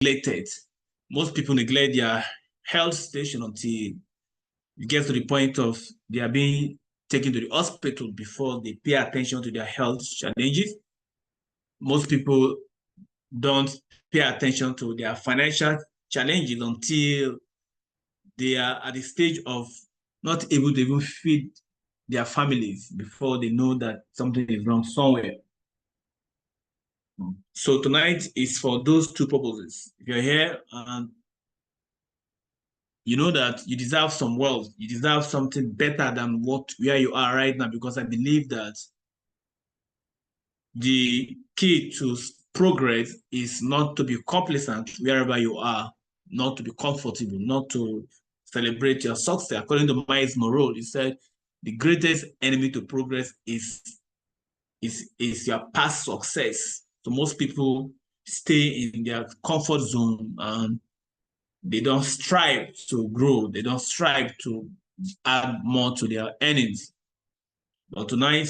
neglected. Most people neglect their health station until it gets to the point of they are being taken to the hospital before they pay attention to their health challenges. Most people don't pay attention to their financial challenges until they are at the stage of not able to even feed their families before they know that something is wrong somewhere. So tonight is for those two purposes. If you're here and you know that you deserve some wealth, you deserve something better than where you are right now, because I believe that the key to progress is not to be complacent wherever you are, not to be comfortable, not to celebrate your success. According to Miles Morrow, he said the greatest enemy to progress is your past success. So most people stay in their comfort zone and they don't strive to grow. They don't strive to add more to their earnings. But tonight,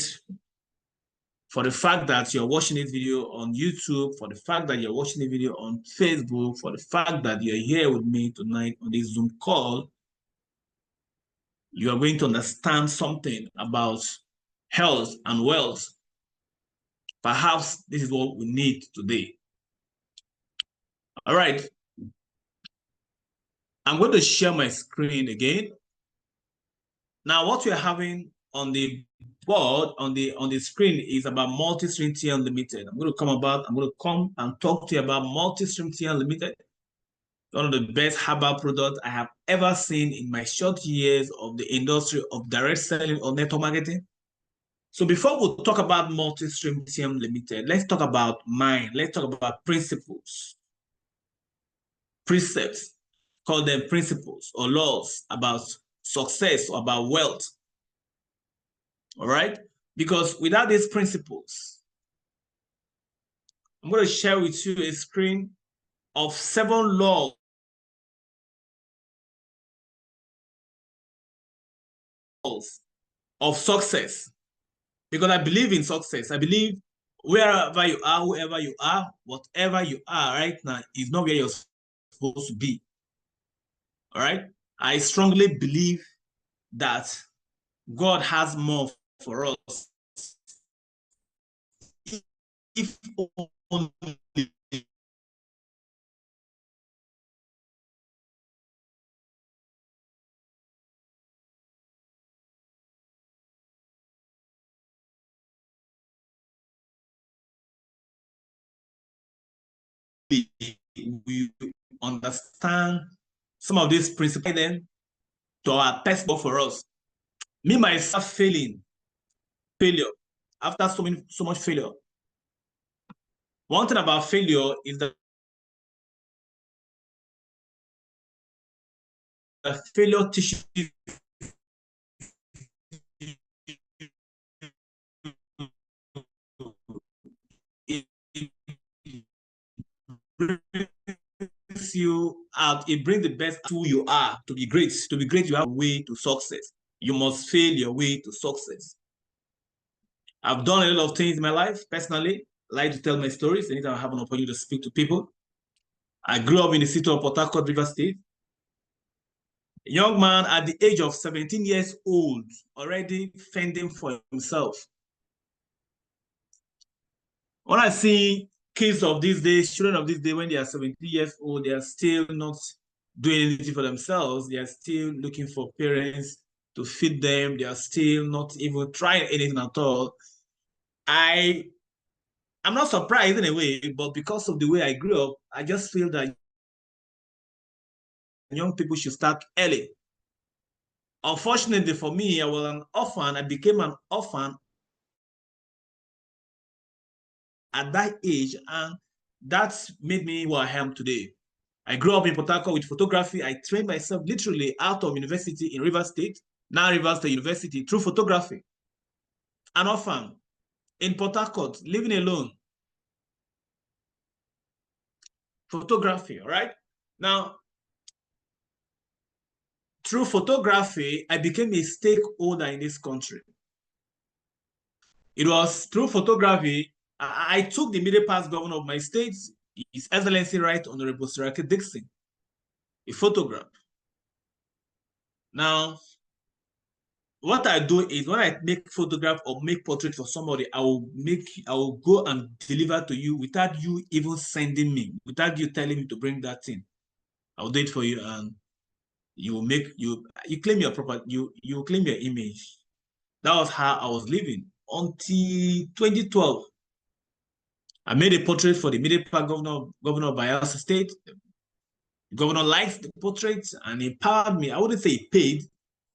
for the fact that you're watching this video on YouTube, for the fact that you're watching the video on Facebook, for the fact that you're here with me tonight on this Zoom call, you are going to understand something about health and wealth. Perhaps this is what we need today. All right. I'm going to share my screen again. Now, what we're having on the board, on the screen, is about Multistream TM Ltd. I'm going to come and talk to you about Multistream TM Ltd. One of the best herbal products I have ever seen in my short years of the industry of direct selling or network marketing. So before we talk about Multistream TM Ltd, let's talk about mine. Let's talk about principles, precepts, call them principles or laws about success or about wealth. All right? Because without these principles, I'm going to share with you a screen of 7 laws of success. Because I believe in success. I believe wherever you are, whoever you are, whatever you are right now is not where you're supposed to be. All right? I strongly believe that God has more for us if only we understand some of these principles then to our best work for us. Me myself failure after so much failure. One thing about failure is that failure teaches you out, it brings the best to who you are. To be great, you have a way to success. You must fail your way to success. I've done a lot of things in my life personally. I like to tell my stories anytime I have an opportunity to speak to people. I grew up in the city of Port Harcourt, River State. A young man at the age of 17 years old, already fending for himself. When I see kids of these days, children of these days, when they are 17 years old, they are still not doing anything for themselves. They are still looking for parents to feed them. They are still not even trying anything at all. I'm not surprised in a way, but because of the way I grew up, I just feel that young people should start early. Unfortunately for me, I was an orphan. I became an orphan at that age, and that's made me who I am today. I grew up in Port Harcourt with photography. I trained myself literally out of university in River State, now River State University, through photography. An orphan in Port Harcourt, living alone. Photography, all right? Now, through photography, I became a stakeholder in this country. It was through photography, I took the immediate past governor of my state, His Excellency Right Honorable Siraki Dixon, a photograph. Now, what I do is when I make photograph or make portrait for somebody, I will go and deliver to you without you even sending me, without you telling me to bring that thing. I'll do it for you, and you claim your property, you claim your image. That was how I was living until 2012. I made a portrait for the immediate governor of Bayelsa State. The governor liked the portrait and empowered me. I wouldn't say he paid,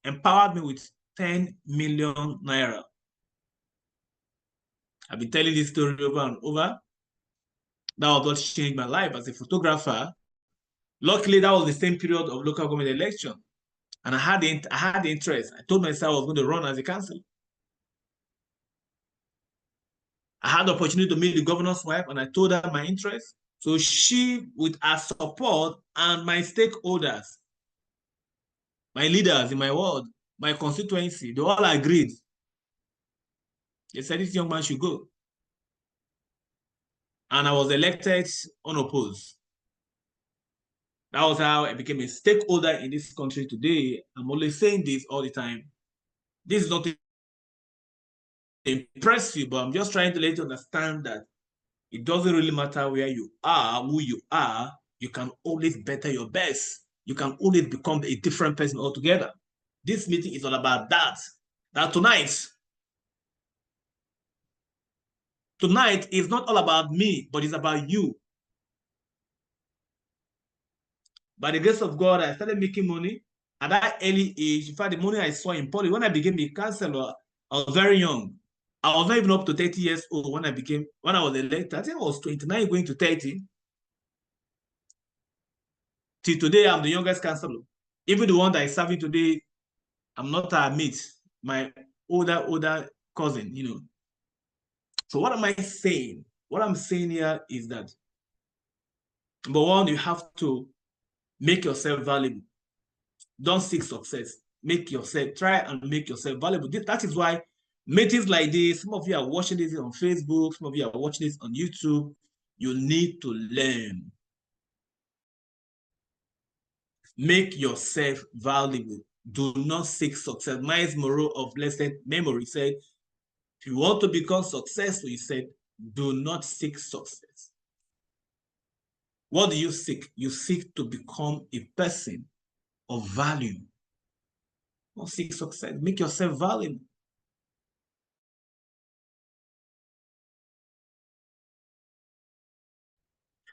empowered me with 10 million naira. I've been telling this story over and over. That was what changed my life as a photographer. Luckily, that was the same period of local government election. And I had the interest. I told myself I was going to run as a councillor. I had the opportunity to meet the governor's wife, and I told her my interest. So she, with her support and my stakeholders, my leaders in my ward, my constituency, they all agreed. They said this young man should go. And I was elected unopposed. That was how I became a stakeholder in this country today. I'm always saying this all the time. This is not to impress you, but I'm just trying to let you understand that it doesn't really matter where you are, who you are. You can always better your best. You can always become a different person altogether. This meeting is all about that. That tonight is not all about me, but it's about you. By the grace of God, I started making money at that early age. In fact, the money I saw in politics, when I became a councillor, I was very young. I was not even up to 30 years old when I was elected. I think I was 29 going to 30. Till today, I'm the youngest councillor. Even the one that is serving today, I'm not a mate, my older cousin, you know. So what am I saying? What I'm saying here is that, number one, you have to make yourself valuable. Don't seek success. Try and make yourself valuable. That is why meetings like this, some of you are watching this on Facebook, some of you are watching this on YouTube. You need to learn. Make yourself valuable. Do not seek success. Miles Moreau of blessed memory said, if you want to become successful, he said, do not seek success. What do you seek? You seek to become a person of value. Don't seek success. Make yourself valuable.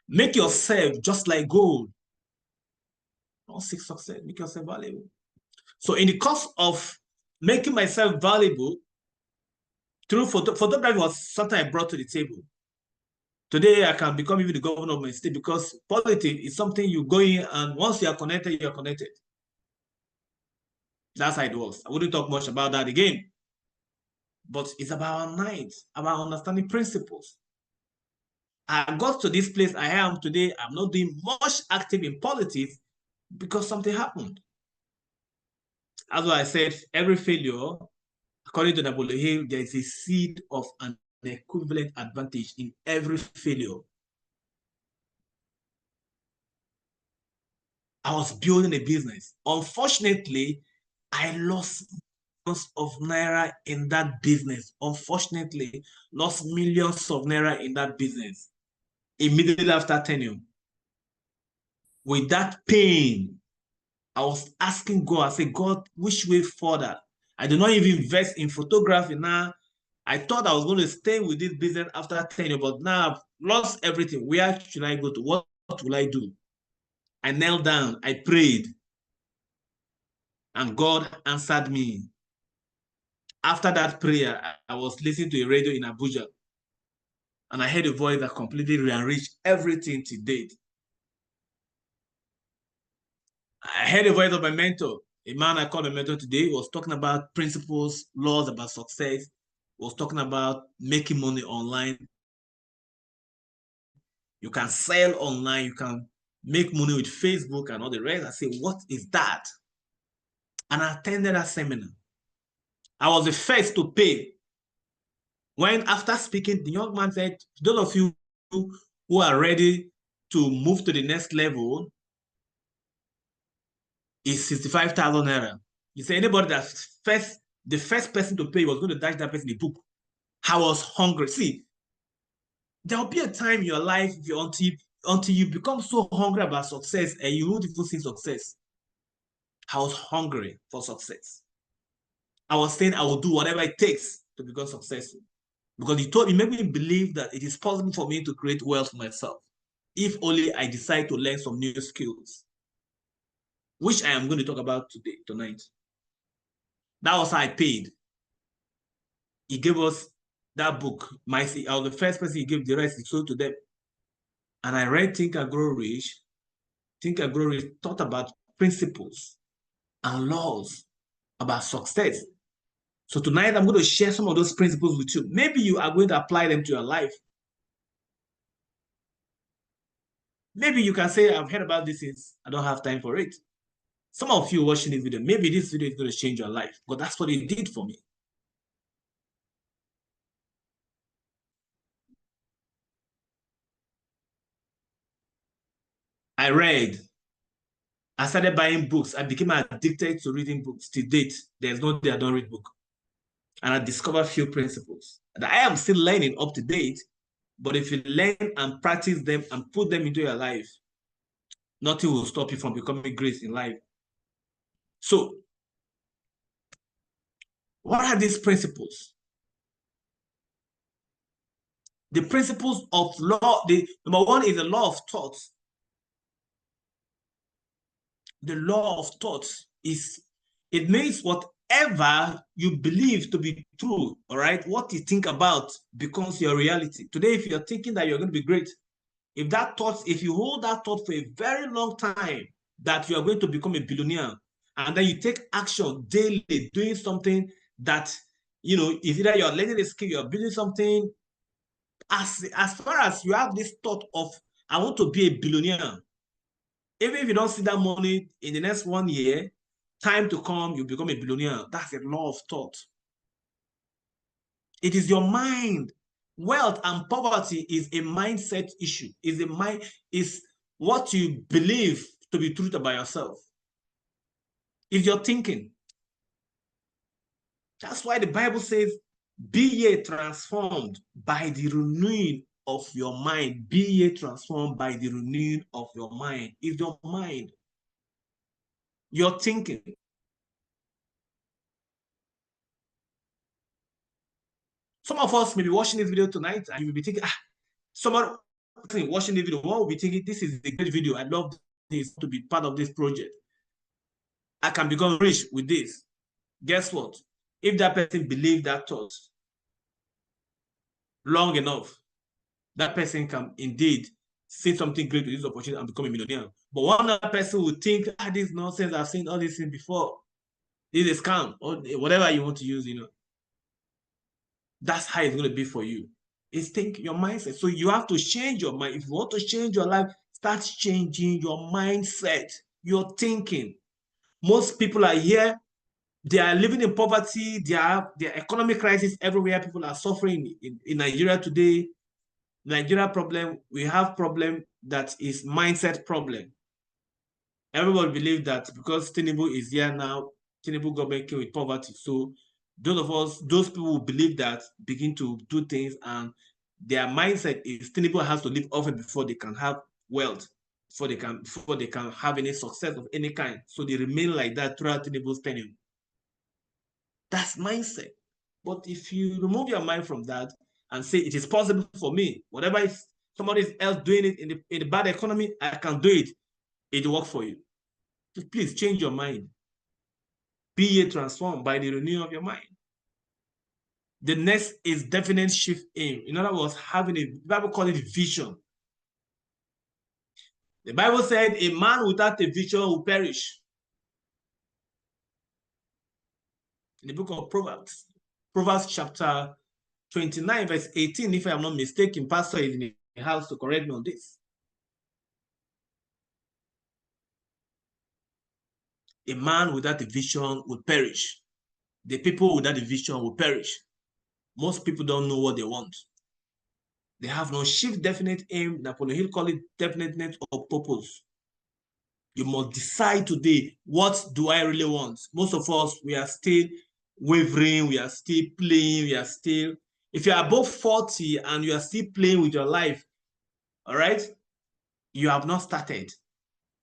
Make yourself just like gold. Don't seek success. Make yourself valuable. So in the course of making myself valuable, through photography was something I brought to the table. Today, I can become even the governor of my state because politics is something you go in, and once you are connected, you are connected. That's how it works. I wouldn't talk much about that again. But it's about our night, about understanding principles. I got to this place I am today. I'm not doing much active in politics because something happened. As I said, every failure, according to Napoleon Hill, there is a seed of an equivalent advantage in every failure. I was building a business. Unfortunately, I lost millions of naira in that business. Unfortunately, lost millions of naira in that business immediately after tenure. With that pain, I was asking God, I said, God, which way further? I did not even invest in photography now. I thought I was going to stay with this business after tenure, but now I've lost everything. Where should I go to? What will I do? I knelt down, I prayed, and God answered me. After that prayer, I was listening to a radio in Abuja, and I heard a voice that completely rearranged everything to date. I heard a voice of my mentor, a man I call a mentor today, was talking about principles, laws about success, was talking about making money online. You can sell online, you can make money with Facebook and all the rest. I say, what is that? And I attended that seminar. I was the first to pay. When after speaking, the young man said, those of you who are ready to move to the next level is 65,000 naira. You say anybody that's the first person to pay was going to dash that person the book. I was hungry. See, there'll be a time in your life until you become so hungry about success and you won't even see success. I was hungry for success. I was saying I will do whatever it takes to become successful. Because he made me believe that it is possible for me to create wealth for myself if only I decide to learn some new skills, which I am going to talk about tonight. That was how I paid. He gave us that book. I was the first person he gave, the rest he sold to them. And I read Think and Grow Rich. Think and Grow Rich taught about principles and laws about success. So tonight I'm going to share some of those principles with you. Maybe you are going to apply them to your life. Maybe you can say, I've heard about this since I don't have time for it. Some of you watching this video, maybe this video is going to change your life, but that's what it did for me. I started buying books. I became addicted to reading books. To date, there's no day I don't read book. And I discovered a few principles that I am still learning up to date. But if you learn and practice them and put them into your life, nothing will stop you from becoming great in life. So, what are these principles? The principles of law, number one is the law of thoughts. The law of thoughts it means whatever you believe to be true, all right? What you think about becomes your reality. Today, if you're thinking that you're going to be great, if you hold that thought for a very long time, that you are going to become a billionaire, and then you take action daily, doing something that, is either you're learning a skill, you're building something, as far as you have this thought of, I want to be a billionaire, even if you don't see that money in the next 1 year, time to come, you become a billionaire. That's a law of thought. It is your mind. Wealth and poverty is a mindset issue. Is what you believe to be true about yourself. If you're thinking. That's why the Bible says, be ye transformed by the renewing of your mind. Be ye transformed by the renewing of your mind. It's your mind. You're thinking. Some of us may be watching this video tonight and you will be thinking, someone watching the video, one will be thinking, this is a great video. I love this to be part of this project. I can become rich with this. Guess what? If that person believed that thought long enough, that person can indeed see something great with this opportunity and become a millionaire. But one other person will think, this nonsense, I've seen all these things before. This is a scam, or whatever you want to use, That's how it's going to be for you. It's your mindset. So you have to change your mind. If you want to change your life, start changing your mindset, your thinking. Most people are here. They are living in poverty. There are economic crisis everywhere. People are suffering in Nigeria today. Nigeria problem, we have problem that is mindset problem. Everybody believes that because Tinubu is here now, Tinubu government came with poverty. So those people who believe that begin to do things, and their mindset is Tinubu has to live often before they can have wealth, before they can have any success of any kind. So they remain like that throughout Tinubu's tenure. That's mindset. But if you remove your mind from that and say it is possible for me, whatever if somebody else doing it in the bad economy, I can do it. It will work for you. So please change your mind. Be ye transformed by the renewal of your mind. The next is definite shift aim. In other words, having the Bible calls it vision. The Bible said a man without a vision will perish. In the book of Proverbs, Proverbs chapter 29, verse 18, if I am not mistaken, Pastor is in the house to correct me on this. A man without a vision will perish. The people without a vision will perish. Most people don't know what they want. They have no shift definite aim. Napoleon Hill call it definiteness of purpose. You must decide today, what do I really want? Most of us, we are still wavering, we are still playing, we are still, if you are above 40 and you are still playing with your life, all right, you have not started.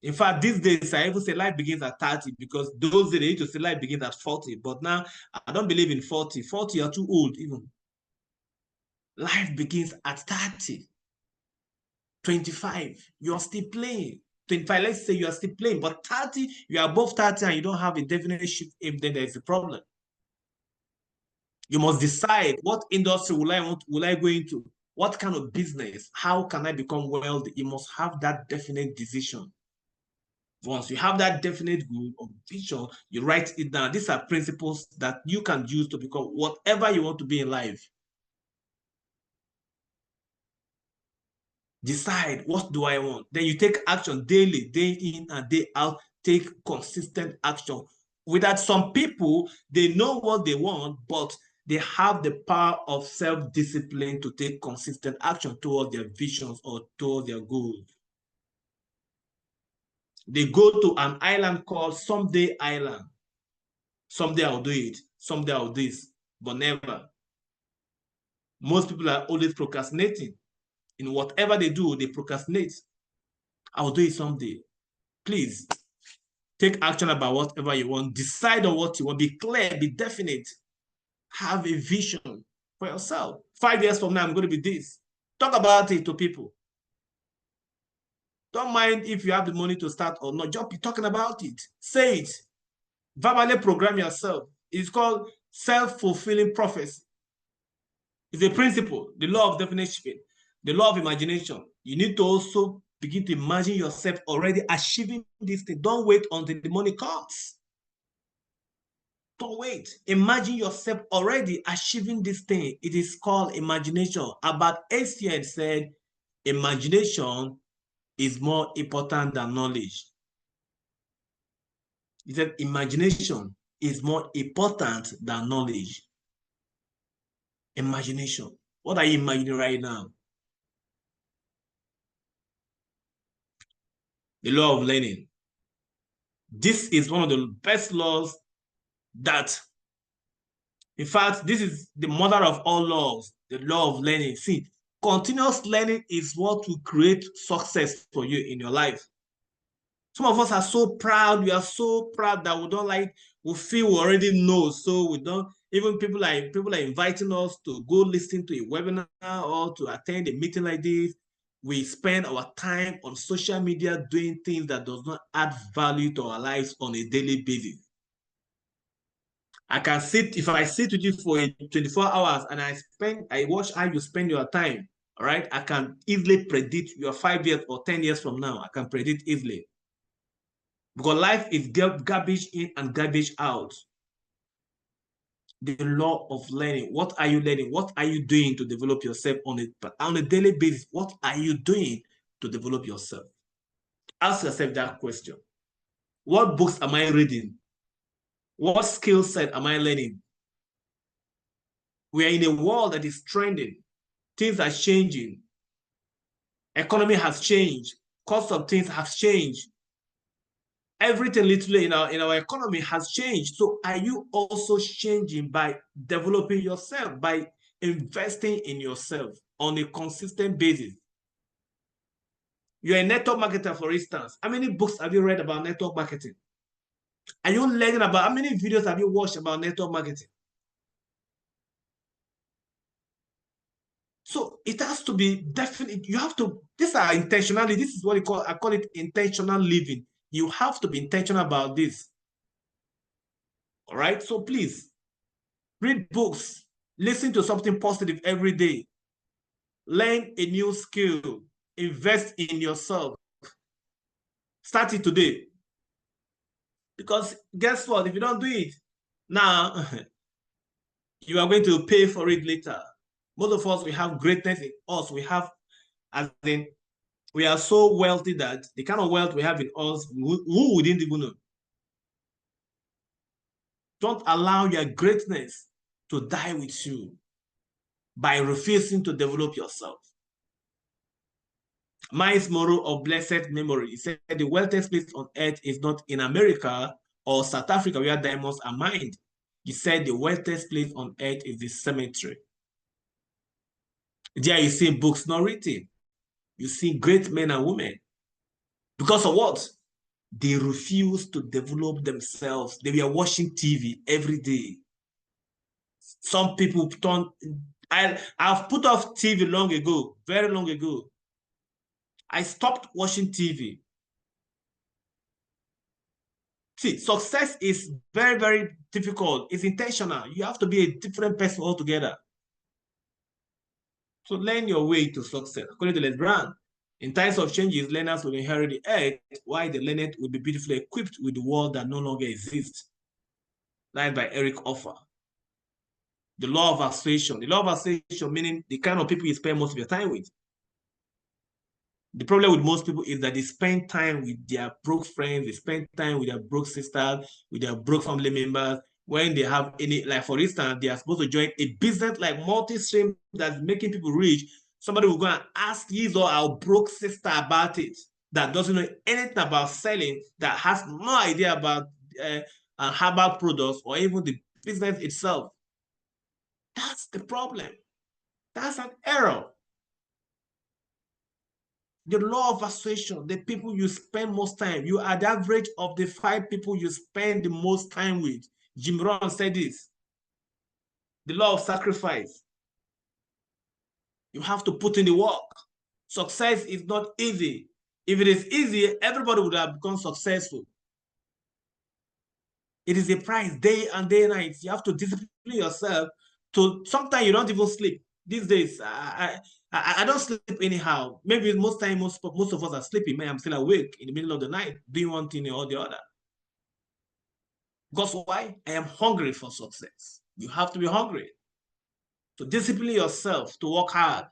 In fact, these days, I even say life begins at 30 because those days they used to say life begins at 40. But now, I don't believe in 40. 40, you're too old even. Life begins at 30. 25, you're still playing. 25, let's say you are still playing, but 30, you are above 30 and you don't have a definite shift aim, then there's a problem. You must decide, what industry will I go into? What kind of business? How can I become wealthy? You must have that definite decision. Once you have that definite goal or vision, you write it down. These are principles that you can use to become whatever you want to be in life. Decide, what do I want? Then you take action daily, day in and day out. Take consistent action. With that, some people, they know what they want, but they have the power of self-discipline to take consistent action towards their visions or towards their goals. They go to an island called Someday Island. Someday I'll do it. Someday I'll do this, but never. Most people are always procrastinating. In whatever they do, they procrastinate. I'll do it someday. Please, take action about whatever you want. Decide on what you want. Be clear, be definite. Have a vision for yourself. 5 years from now, I'm going to be this. Talk about it to people. Don't mind if you have the money to start or not. Just be talking about it. Say it. Verbally program yourself. It's called self-fulfilling prophecy. It's a principle, the law of definition, the law of imagination. You need to also begin to imagine yourself already achieving this thing. Don't wait until the money comes. Don't wait. Imagine yourself already achieving this thing. It is called imagination. Albert Einstein said, imagination is more important than knowledge. He said, imagination is more important than knowledge. Imagination. What are you imagining right now? The law of learning. This is one of the best laws that, in fact, this is the mother of all laws, the law of learning. See, continuous learning is what will create success for you in your life. Some of us are so proud. We are so proud that we don't like, we feel we already know. So we don't, even people are inviting us to go listen to a webinar or to attend a meeting like this. We spend our time on social media doing things that does not add value to our lives on a daily basis. I can sit, if I sit with you for 24 hours and I watch how you spend your time, all right? I can easily predict your 5 years or 10 years from now. I can predict easily. Because life is garbage in and garbage out. The law of learning. What are you learning? What are you doing to develop yourself on a daily basis? What are you doing to develop yourself? Ask yourself that question. What books am I reading? What skill set am I learning? We are in a world that is trending. Things are changing. Economy has changed. Cost of things has changed. Everything literally in our economy has changed. So are you also changing by developing yourself, by investing in yourself on a consistent basis? You're a network marketer, for instance. How many books have you read about network marketing? Are you learning about, how many videos have you watched about network marketing? So it has to be definite. You have to, these are intentionality. This is what I call it intentional living. You have to be intentional about this. All right. So please read books, listen to something positive every day, learn a new skill, invest in yourself. Start it today. Because guess what? If you don't do it now, you are going to pay for it later. Most of us, we have greatness in us. We have, as in, we are so wealthy that the kind of wealth we have in us, who wouldn't even know? Don't allow your greatness to die with you by refusing to develop yourself. Miles Morrow of blessed memory, he said the wealthiest place on earth is not in America or South Africa where diamonds are mined. He said the wealthiest place on earth is the cemetery. There you see books not written. You see great men and women. Because of what? They refuse to develop themselves. They were watching TV every day. Some people turn. I've put off TV long ago, very long ago. I stopped watching TV. See, success is very, very difficult. It's intentional. You have to be a different person altogether. So learn your way to success. According to Les Brown, in times of changes, learners will inherit the earth, while the learned will be beautifully equipped with the world that no longer exists. That by Eric Offer. The law of association. The law of association meaning the kind of people you spend most of your time with. The problem with most people is that they spend time with their broke friends, they spend time with their broke sisters, with their broke family members. When they have any, like for instance, they are supposed to join a business like Multistream that's making people rich. Somebody will go and ask his or our broke sister about it that doesn't know anything about selling, that has no idea about herbal products or even the business itself. That's the problem. That's an error. The law of association, the people you spend most time, you are the average of the 5 people you spend the most time with. Jim Rohn said this. The law of sacrifice. You have to put in the work. Success is not easy. If it is easy, everybody would have become successful. It is a price, day and day and night. You have to discipline yourself to, sometimes you don't even sleep. These days, I don't sleep anyhow. Maybe most time, most of us are sleeping. Man, I'm still awake in the middle of the night, doing one thing or the other. Because why? I am hungry for success. You have to be hungry. So discipline yourself to work hard,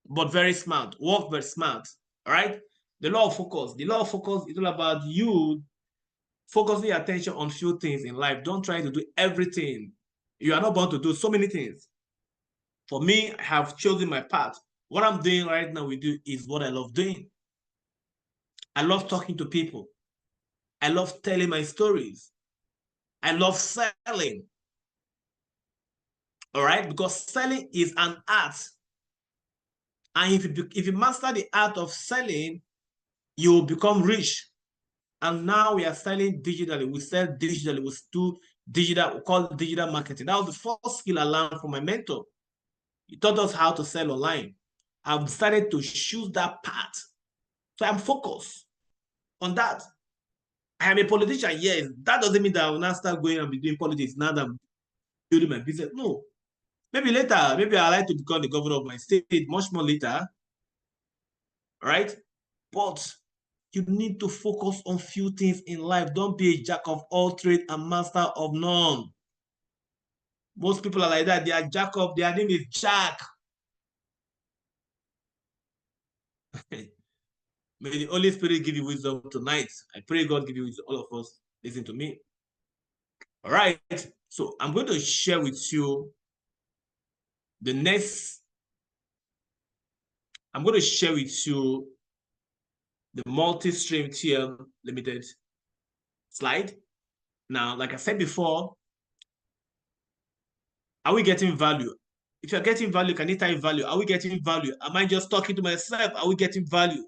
but very smart. Work very smart. All right? The law of focus. The law of focus is all about you focusing your attention on few things in life. Don't try to do everything. You are not bound to do so many things. For me, I have chosen my path. What I'm doing right now with you is what I love doing. I love talking to people. I love telling my stories. I love selling. All right? Because selling is an art. And if you master the art of selling, you will become rich. And now we are selling digitally. We sell digitally. We do digital, we call it digital marketing. That was the first skill I learned from my mentor. He taught us how to sell online. I've decided to choose that path. So I'm focused on that. I am a politician, yes. That doesn't mean that I will not start going and be doing politics now that I'm building my business. No. Maybe later, maybe I like to become the governor of my state much more later. Right? But you need to focus on few things in life. Don't be a jack of all trades and master of none. Most people are like that. They are jack of, their name is Jack. May the Holy Spirit give you wisdom tonight. I pray God give you wisdom. All of us, listen to me. All right. So I'm going to share with you the next. I'm going to share with you the Multistream TM Ltd slide. Now, like I said before, are we getting value? If you're getting value, can you type value? Are we getting value? Am I just talking to myself? Are we getting value?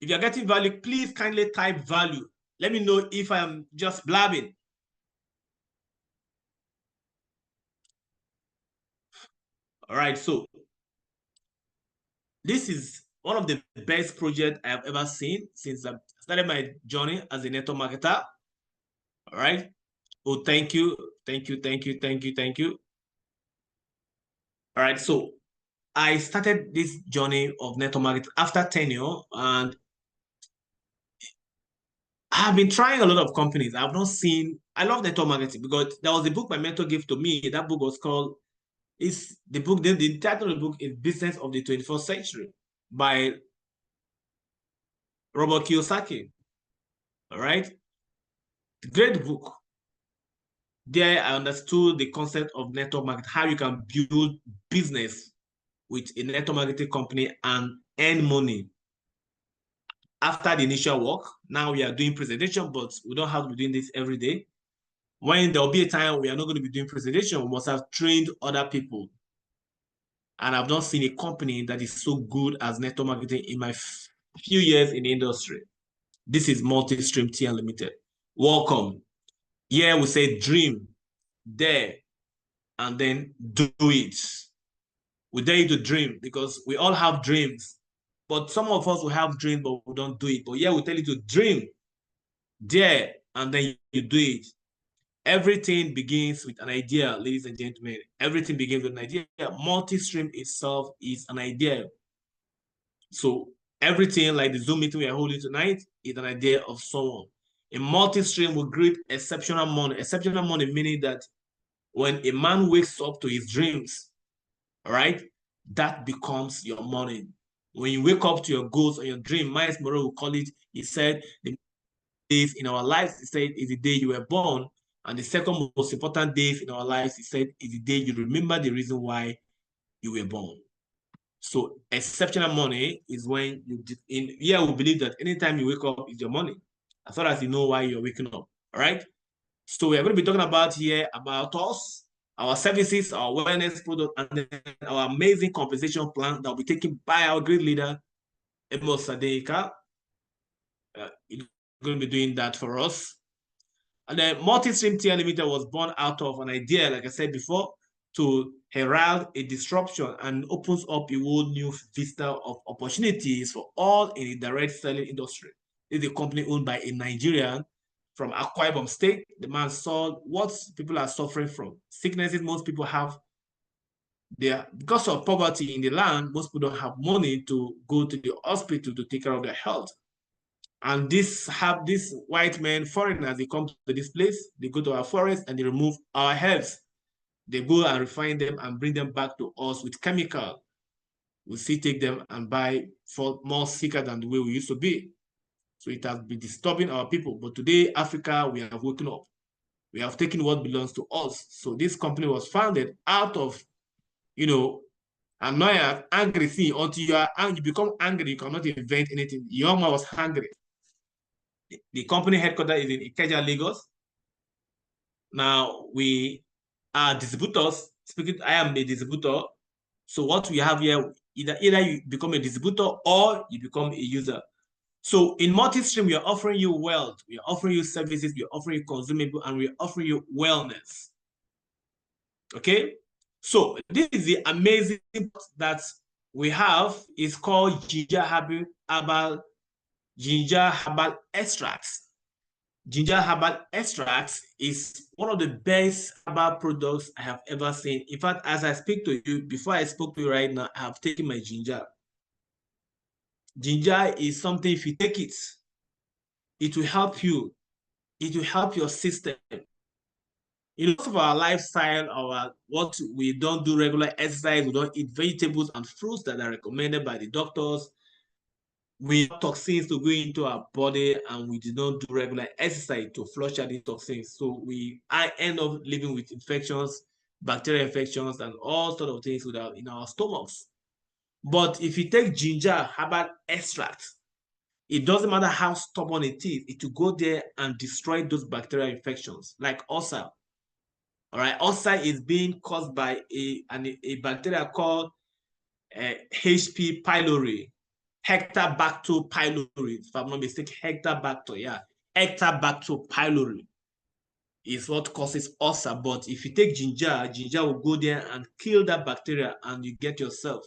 If you're getting value, please kindly type value. Let me know if I'm just blabbing. All right, so this is one of the best projects I've ever seen since I started my journey as a network marketer. All right. Oh, thank you. Thank you. Thank you. Thank you. Thank you. All right. So I started this journey of network marketing after tenure, and I've been trying a lot of companies. I've not seen, I love network marketing because there was a book my mentor gave to me. That book was called, is the book, the title of the book is Business of the 21st Century by Robert Kiyosaki. All right. Great book. There I understood the concept of network marketing, how you can build business with a network marketing company and earn money. After the initial work, now we are doing presentation, but we don't have to be doing this every day. When there'll be a time we are not going to be doing presentation, we must have trained other people. And I've not seen a company that is so good as network marketing in my few years in the industry. This is Multistream TM Ltd. Welcome. Here we say dream, dare, and then do it. We dare you to dream because we all have dreams. But some of us will have dreams, but we don't do it. But yeah, we tell you to dream, dare, and then you do it. Everything begins with an idea, ladies and gentlemen. Everything begins with an idea. Multistream itself is an idea. So everything like the Zoom meeting we are holding tonight is an idea of someone. In Multistream will reap exceptional money. Exceptional money meaning that when a man wakes up to his dreams, all right, that becomes your money. When you wake up to your goals and your dream, Miles Moreau will call it, he said, the days in our lives, he said, is the day you were born. And the second most important days in our lives, he said, is the day you remember the reason why you were born. So exceptional money is when you, we believe that anytime you wake up is your money, as far as you know why you're waking up, all right? So we are going to be talking about here about us, our services, our wellness product, and then our amazing compensation plan that will be taken by our great leader, Amos Adeyinka. He's going to be doing that for us. And then Multistream TM Ltd was born out of an idea, like I said before, to herald a disruption and opens up a whole new vista of opportunities for all in the direct selling industry. This is a company owned by a Nigerian from Akwa Ibom State. The man saw what people are suffering from. Sicknesses most people have. Because of poverty in the land, most people don't have money to go to the hospital to take care of their health. And this white men, foreigners, they come to this place, they go to our forest and they remove our herbs. They go and refine them and bring them back to us with chemical. We still take them and buy for more sicker than the way we used to be. So it has been disturbing our people. But today, Africa, we have woken up. We have taken what belongs to us. So this company was founded out of, annoyance, angry. See, until you become angry, you cannot invent anything. Young man was hungry. The company headquarters is in Ikeja, Lagos. Now we are distributors. I am a distributor. So what we have here, either you become a distributor or you become a user. So in Multistream, we are offering you wealth, we are offering you services, we are offering you consumable, and we are offering you wellness. Okay? So this is the amazing that we have. It's called ginger herbal extracts. Ginger herbal extracts is one of the best herbal products I have ever seen. In fact, as I speak to you, before I spoke to you right now, I have taken my ginger. Ginger is something, if you take it, it will help you. It will help your system. Most of our lifestyle, what we don't do regular exercise, we don't eat vegetables and fruits that are recommended by the doctors. We have toxins to go into our body, and we do not do regular exercise to flush out these toxins. So I end up living with infections, bacterial infections, and all sorts of things in our stomachs. But if you take ginger herbal extract, it doesn't matter how stubborn it is, it will go there and destroy those bacterial infections, like ulcer. All right, ulcer is being caused by a bacteria called HP pylori. Helicobacter pylori, if I'm not mistaken, Helicobacter pylori is what causes ulcer. But if you take ginger will go there and kill that bacteria, and you get yourself.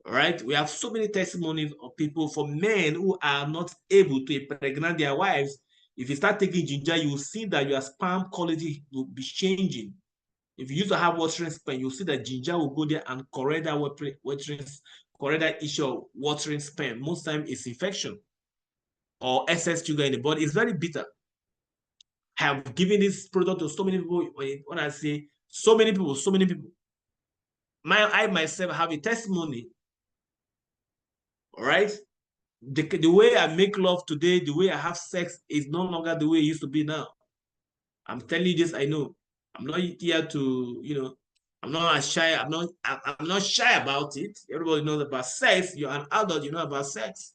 All right, we have so many testimonies of people, for men who are not able to impregnate their wives. If you start taking ginger, you will see that your sperm quality will be changing. If you used to have watering sperm, you'll see that ginger will go there and correct that issue of watering sperm. Most times it's infection or excess sugar in the body. It's very bitter. I have given this product to so many people. When I say so many people, I myself have a testimony. All right. The way I make love today, the way I have sex is no longer the way it used to be now. I'm telling you this, I know. I'm not here to, I'm not shy. I'm not shy about it. Everybody knows about sex. You're an adult. You know about sex.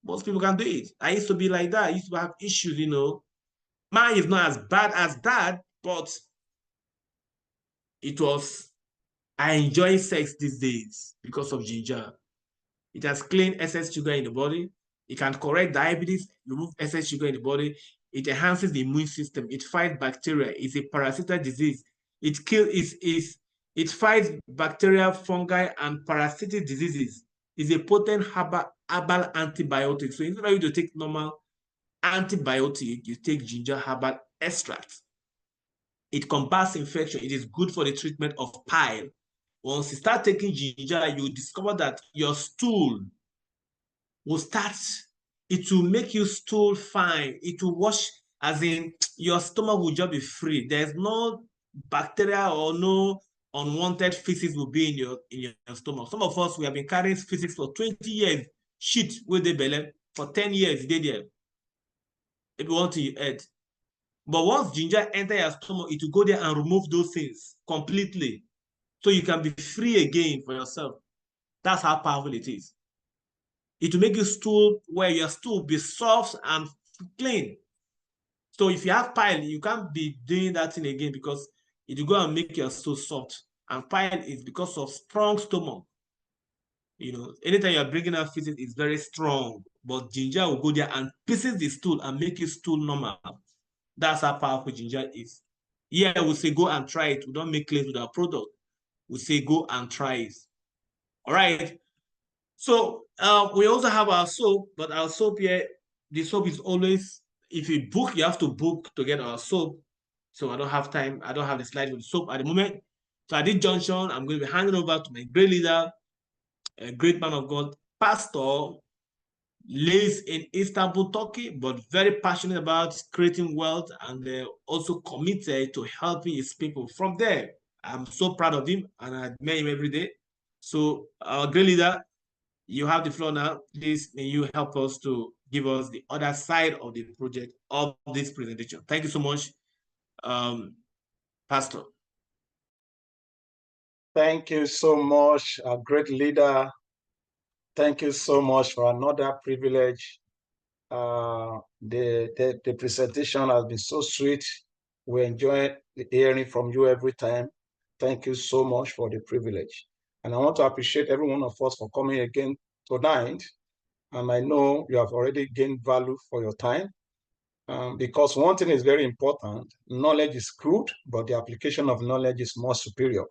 Most people can do it. I used to be like that. I used to have issues. Mine is not as bad as that, but it was. I enjoy sex these days because of ginger. It has cleaned excess sugar in the body. It can correct diabetes, remove excess sugar in the body. It enhances the immune system. It fights bacteria. It's a parasitic disease. It fights bacteria, fungi, and parasitic diseases. It's a potent herbal antibiotic. So instead of you to take normal antibiotic, you take ginger herbal extract. It combats infection. It is good for the treatment of pile. Once you start taking ginger, you discover that your stool will start, it will make you stool fine. It will wash, as in your stomach will just be free. There's no bacteria or no unwanted feces will be in your stomach. Some of us, we have been carrying feces for 20 years. Shit with the belly for 10 years, they there. If you want to eat. But once ginger enter your stomach, it will go there and remove those things completely. So you can be free again for yourself. That's how powerful it is. It will make you stool where your stool will be soft and clean. So if you have pile, you can't be doing that thing again because it will go and make your stool soft. And pile is because of strong stomach. Anytime you're bringing out feces, it's very strong. But ginger will go there and pieces the stool and make you stool normal. That's how powerful ginger is. Yeah, we say go and try it. We don't make claims with our product. We say go and try it. All right. So we also have our soap, but our soap here, the soap is always, if you book, you have to book to get our soap. So I don't have time. I don't have the slide with the soap at the moment. So at this junction, I'm going to be handing over to my great leader, a great man of God, pastor, lives in Istanbul, Turkey, but very passionate about creating wealth and also committed to helping his people from there. I'm so proud of him and I admire him every day. So our great leader, you have the floor now. Please, may you help us to give us the other side of the project of this presentation. Thank you so much, Pastor. Thank you so much, a great leader. Thank you so much for another privilege. The presentation has been so sweet. We enjoy hearing from you every time. Thank you so much for the privilege. And I want to appreciate every one of us for coming again tonight. And I know you have already gained value for your time. Because one thing is very important. Knowledge is good, but the application of knowledge is more superior.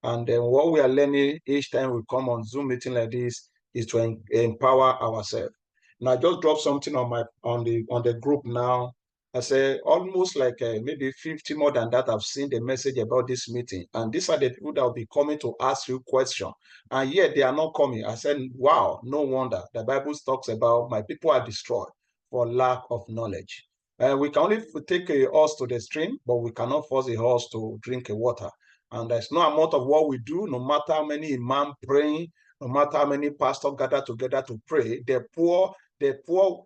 And then what we are learning each time we come on Zoom meeting like this is to empower ourselves. Now I just dropped something on the group now. I say almost like maybe 50 more than that have seen the message about this meeting. And these are the people that will be coming to ask you questions. And yet they are not coming. I said, wow, no wonder. The Bible talks about my people are destroyed for lack of knowledge. We can only take a horse to the stream, but we cannot force a horse to drink water. And there's no amount of what we do, no matter how many imam praying, no matter how many pastors gather together to pray, the poor,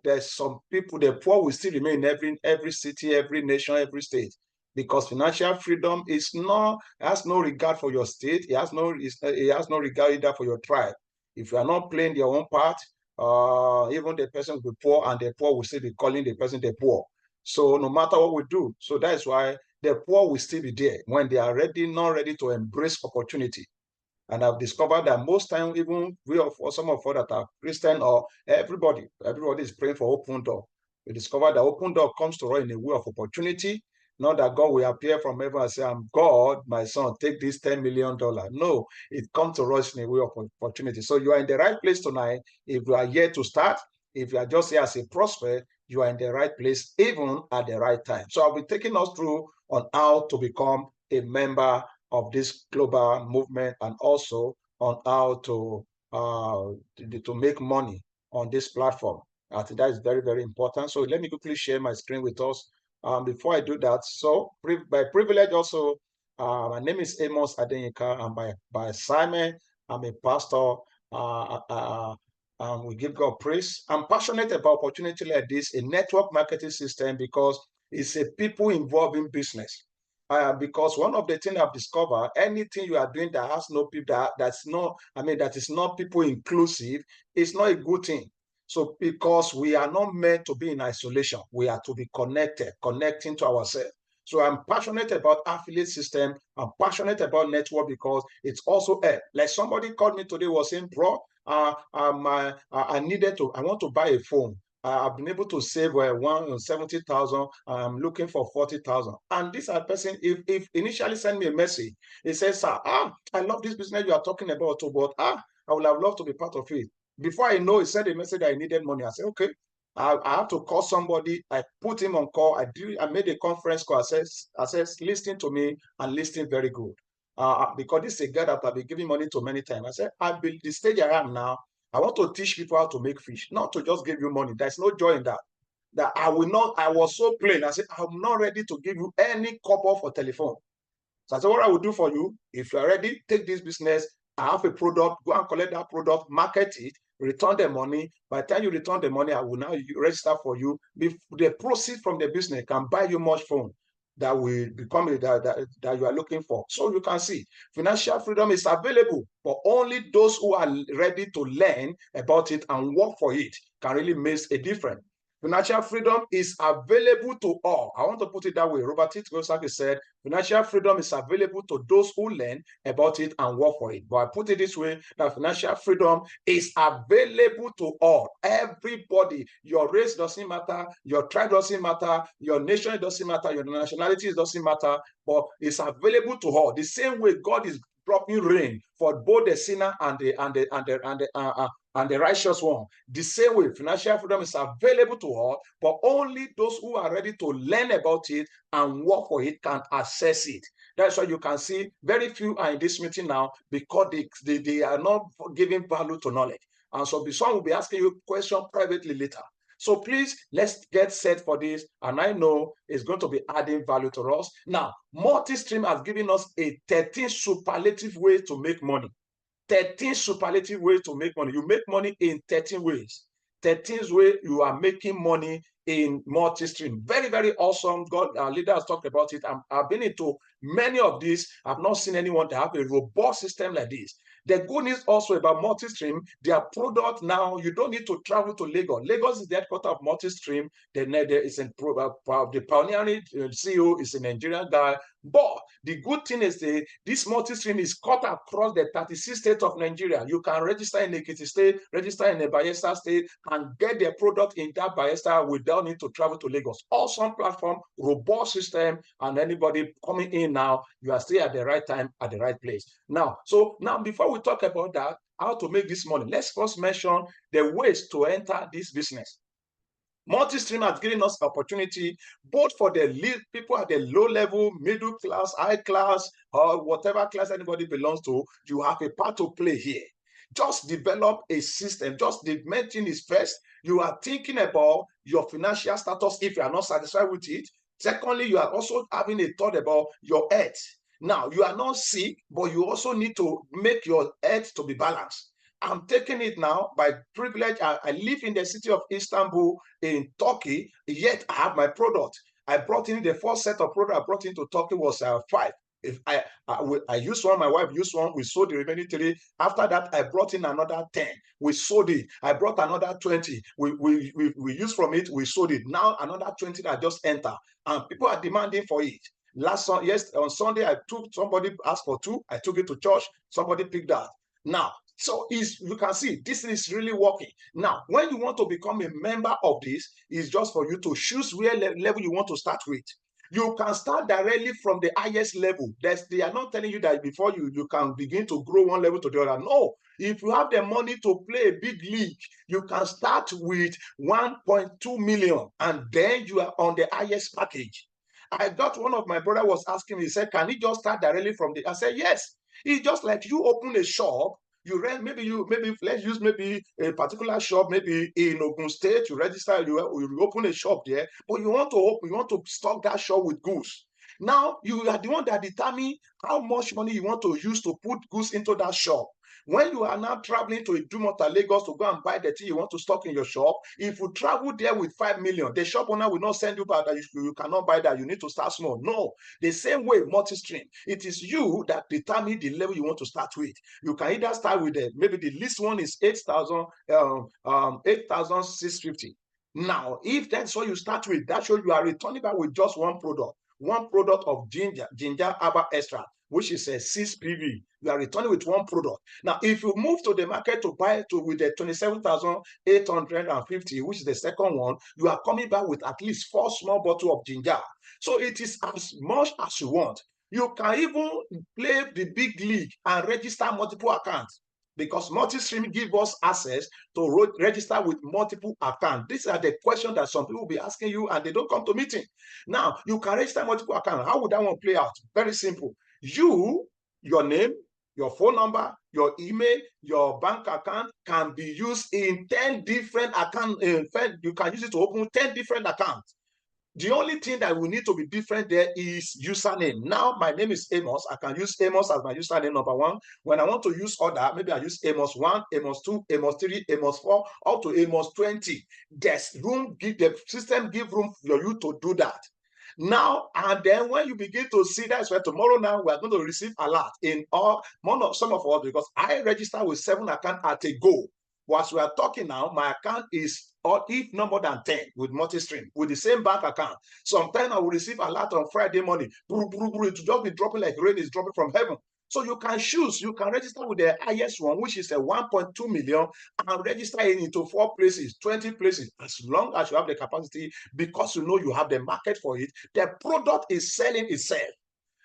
there's some people, the poor will still remain in every city, every nation, every state. Because financial freedom has no regard for your state, it has no regard either for your tribe. If you are not playing your own part, even the person will be poor and the poor will still be calling the person the poor. So no matter what we do, so that's why the poor will still be there when they are not ready to embrace opportunity. And I've discovered that most times, even some of us that are Christian or everybody is praying for open door. We discover that open door comes to us in a way of opportunity, not that God will appear from heaven and say, I'm God, my son, take this $10 million. No, it comes to us in a way of opportunity. So you are in the right place tonight. If you are here to start, if you are just here as a prospect, you are in the right place, even at the right time. So I'll be taking us through on how to become a member of this global movement and also on how to make money on this platform. I think that is very, very important. So let me quickly share my screen with us. Before I do that, so by privilege also, my name is Amos Adeyinka, and by assignment, I'm a pastor. We give God praise. I'm passionate about opportunity like this, a network marketing system, because it's a people involving business. Because one of the things I've discovered, anything you are doing that has no people, that is not people inclusive, it's not a good thing. So because we are not meant to be in isolation, we are to be connecting to ourselves. So I'm passionate about affiliate system. I'm passionate about network because it's also like somebody called me today was saying, bro, I want to buy a phone. I've been able to save 170,000. I'm looking for 40,000. And this person, if initially send me a message, he says, sir, I love this business you are talking about, but I would have loved to be part of it. Before I know, he sent a message that I needed money. I said, okay, I have to call somebody. I put him on call. I made a conference call. I said, listen to me and listen very good. Because this is a guy that I've been giving money to many times. I said, the stage I am now, I want to teach people how to make fish, not to just give you money. There's no joy in that. That I was so plain. I said, I'm not ready to give you any copper for telephone. So I said, what I will do for you, if you're ready, take this business. I have a product, go and collect that product, market it, return the money. By the time you return the money, I will now register for you. The proceeds from the business can buy you much phone that will become that you are looking for. So you can see financial freedom is available, but only those who are ready to learn about it and work for it can really make a difference. Financial freedom is available to all. I want to put it that way. Robert T. Kiyosaki said, financial freedom is available to those who learn about it and work for it. But I put it this way, that financial freedom is available to all. Everybody. Your race doesn't matter. Your tribe doesn't matter. Your nation doesn't matter. Your nationality doesn't matter. But it's available to all. The same way God is dropping rain for both the sinner and the righteous one. The same way, financial freedom is available to all, but only those who are ready to learn about it and work for it can access it. That's why you can see very few are in this meeting now because they are not giving value to knowledge. And so someone will be asking you a question privately later. So please, let's get set for this. And I know it's going to be adding value to us. Now, Multistream has given us a 13 superlative ways to make money. 13 superlative ways to make money. You make money in 13 ways. 13 ways you are making money in Multistream. Very, very awesome. God, our leader has talked about it. I've been into many of these. I've not seen anyone to have a robust system like this. The good news also about Multistream, their product now, you don't need to travel to Lagos. Lagos is the headquarters of Multistream. The pioneering CEO is a Nigerian guy. But the good thing is this Multistream is cut across the 36 states of Nigeria. You can register in Ekiti State, register in the Bayelsa State, and get their product in that Bayelsa without need to travel to Lagos. Awesome platform, robust system, and anybody coming in now, you are still at the right time, at the right place. Now, before we talk about that, how to make this money, let's first mention the ways to enter this business. Multistream has given us opportunity both for the people at the low level, middle class, high class, or whatever class anybody belongs to. You have a part to play here. Just develop a system. Just the main thing is first, you are thinking about your financial status if you are not satisfied with it. Secondly, you are also having a thought about your health. Now, you are not sick, but you also need to make your health to be balanced. I'm taking it now by privilege. I live in the city of Istanbul in Turkey, yet I have my product. I brought in the first set of product I brought into Turkey was 5. If I used one, my wife used one, we sold the remaining 3. After that, I brought in another 10. We sold it. I brought another 20. We used from it, we sold it. Now another 20 that just enter. And people are demanding for it. On Sunday, somebody asked for 2. I took it to church. Somebody picked that. Now, so you can see this is really working. Now, when you want to become a member of this, it's just for you to choose where level you want to start with. You can start directly from the highest level. They are not telling you that before you can begin to grow one level to the other. No, if you have the money to play a big league, you can start with 1.2 million and then you are on the highest package. I got one of my brother was asking me, he said, can he just start directly from the, I said, yes. It's just like you open a shop, you rent, maybe let's use maybe a particular shop, maybe in Ogun State, you register, you open a shop there, but you want to stock that shop with goods. Now you are the one that determine how much money you want to use to put goods into that shop. When you are now traveling to Idumota, Lagos to go and buy the thing you want to stock in your shop, if you travel there with 5 million, the shop owner will not send you back that you cannot buy that. You need to start small. No, the same way, multi-stream. It is you that determine the level you want to start with. You can either start with maybe the least one is 8,650. Now, if that's what you start with, that shows you are returning back with just one product of ginger herbal extract, which is a 6 PV. You are returning with one product. Now, if you move to the market to buy with the 27,850, which is the second one, you are coming back with at least 4 small bottles of ginger. So it is as much as you want. You can even play the big league and register multiple accounts, because Multistream gives us access to register with multiple accounts. These are the questions that some people will be asking you and they don't come to meeting. Now, you can register multiple accounts. How would that one play out? Very simple. Your name, your phone number, your email, your bank account can be used in 10 different accounts. In fact, you can use it to open 10 different accounts. The only thing that will need to be different there is username. Now, my name is Amos. I can use Amos as my username, number one. When I want to use other, maybe I use Amos 1, Amos 2, Amos 3, Amos 4, up to Amos 20. There's room, the system give room for you to do that. Now, and then when you begin to see, that's where tomorrow now we are going to receive alert in some of us, because I register with 7 accounts at a go. Whilst we are talking now, my account is, or if no more than 10 with Multistream, with the same bank account. Sometimes I will receive a lot on Friday morning. It will just be dropping like rain is dropping from heaven. So you can choose, you can register with the highest one, which is a 1.2 million, and register it into 4 places, 20 places, as long as you have the capacity, because you know you have the market for it. The product is selling itself.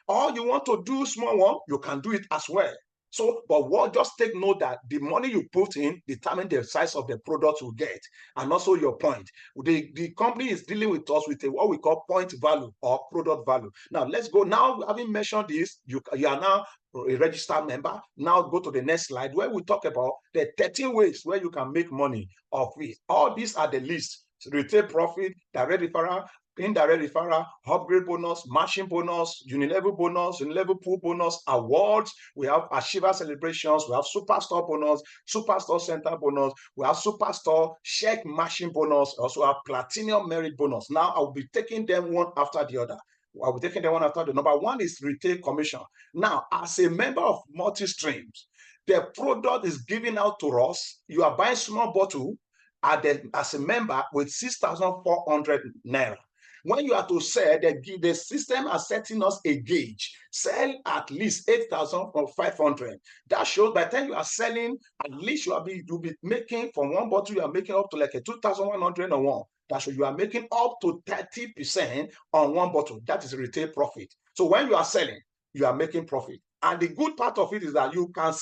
Or you want to do small one, you can do it as well. So, but just take note that the money you put in determines the size of the product you get, and also your point. The company is dealing with us with what we call point value or product value. Now, let's go. Now, having mentioned this, you are now a registered member. Now, go to the next slide where we talk about the 13 ways where you can make money off it. All these are the list: retail profit, direct referral, indirect referral, upgrade bonus, matching bonus, Unilevel bonus, Unilevel pool bonus, awards. We have Achiever celebrations. We have Superstore bonus, Superstore center bonus. We have Superstore check matching bonus. Also have Platinum merit bonus. Now I will be taking them one after the other. I'll be taking them one after the other. Number one is retail commission. Now, as a member of Multistreams, the product is given out to us. You are buying small bottle as a member with 6,400 naira. When you are to sell, the system is setting us a gauge. Sell at least 8,500. That shows by the time you are selling, at least you'll be making from one bottle, you are making up to like a 2,100 on one. That shows you are making up to 30% on one bottle. That is retail profit. So when you are selling, you are making profit. And the good part of it is that you can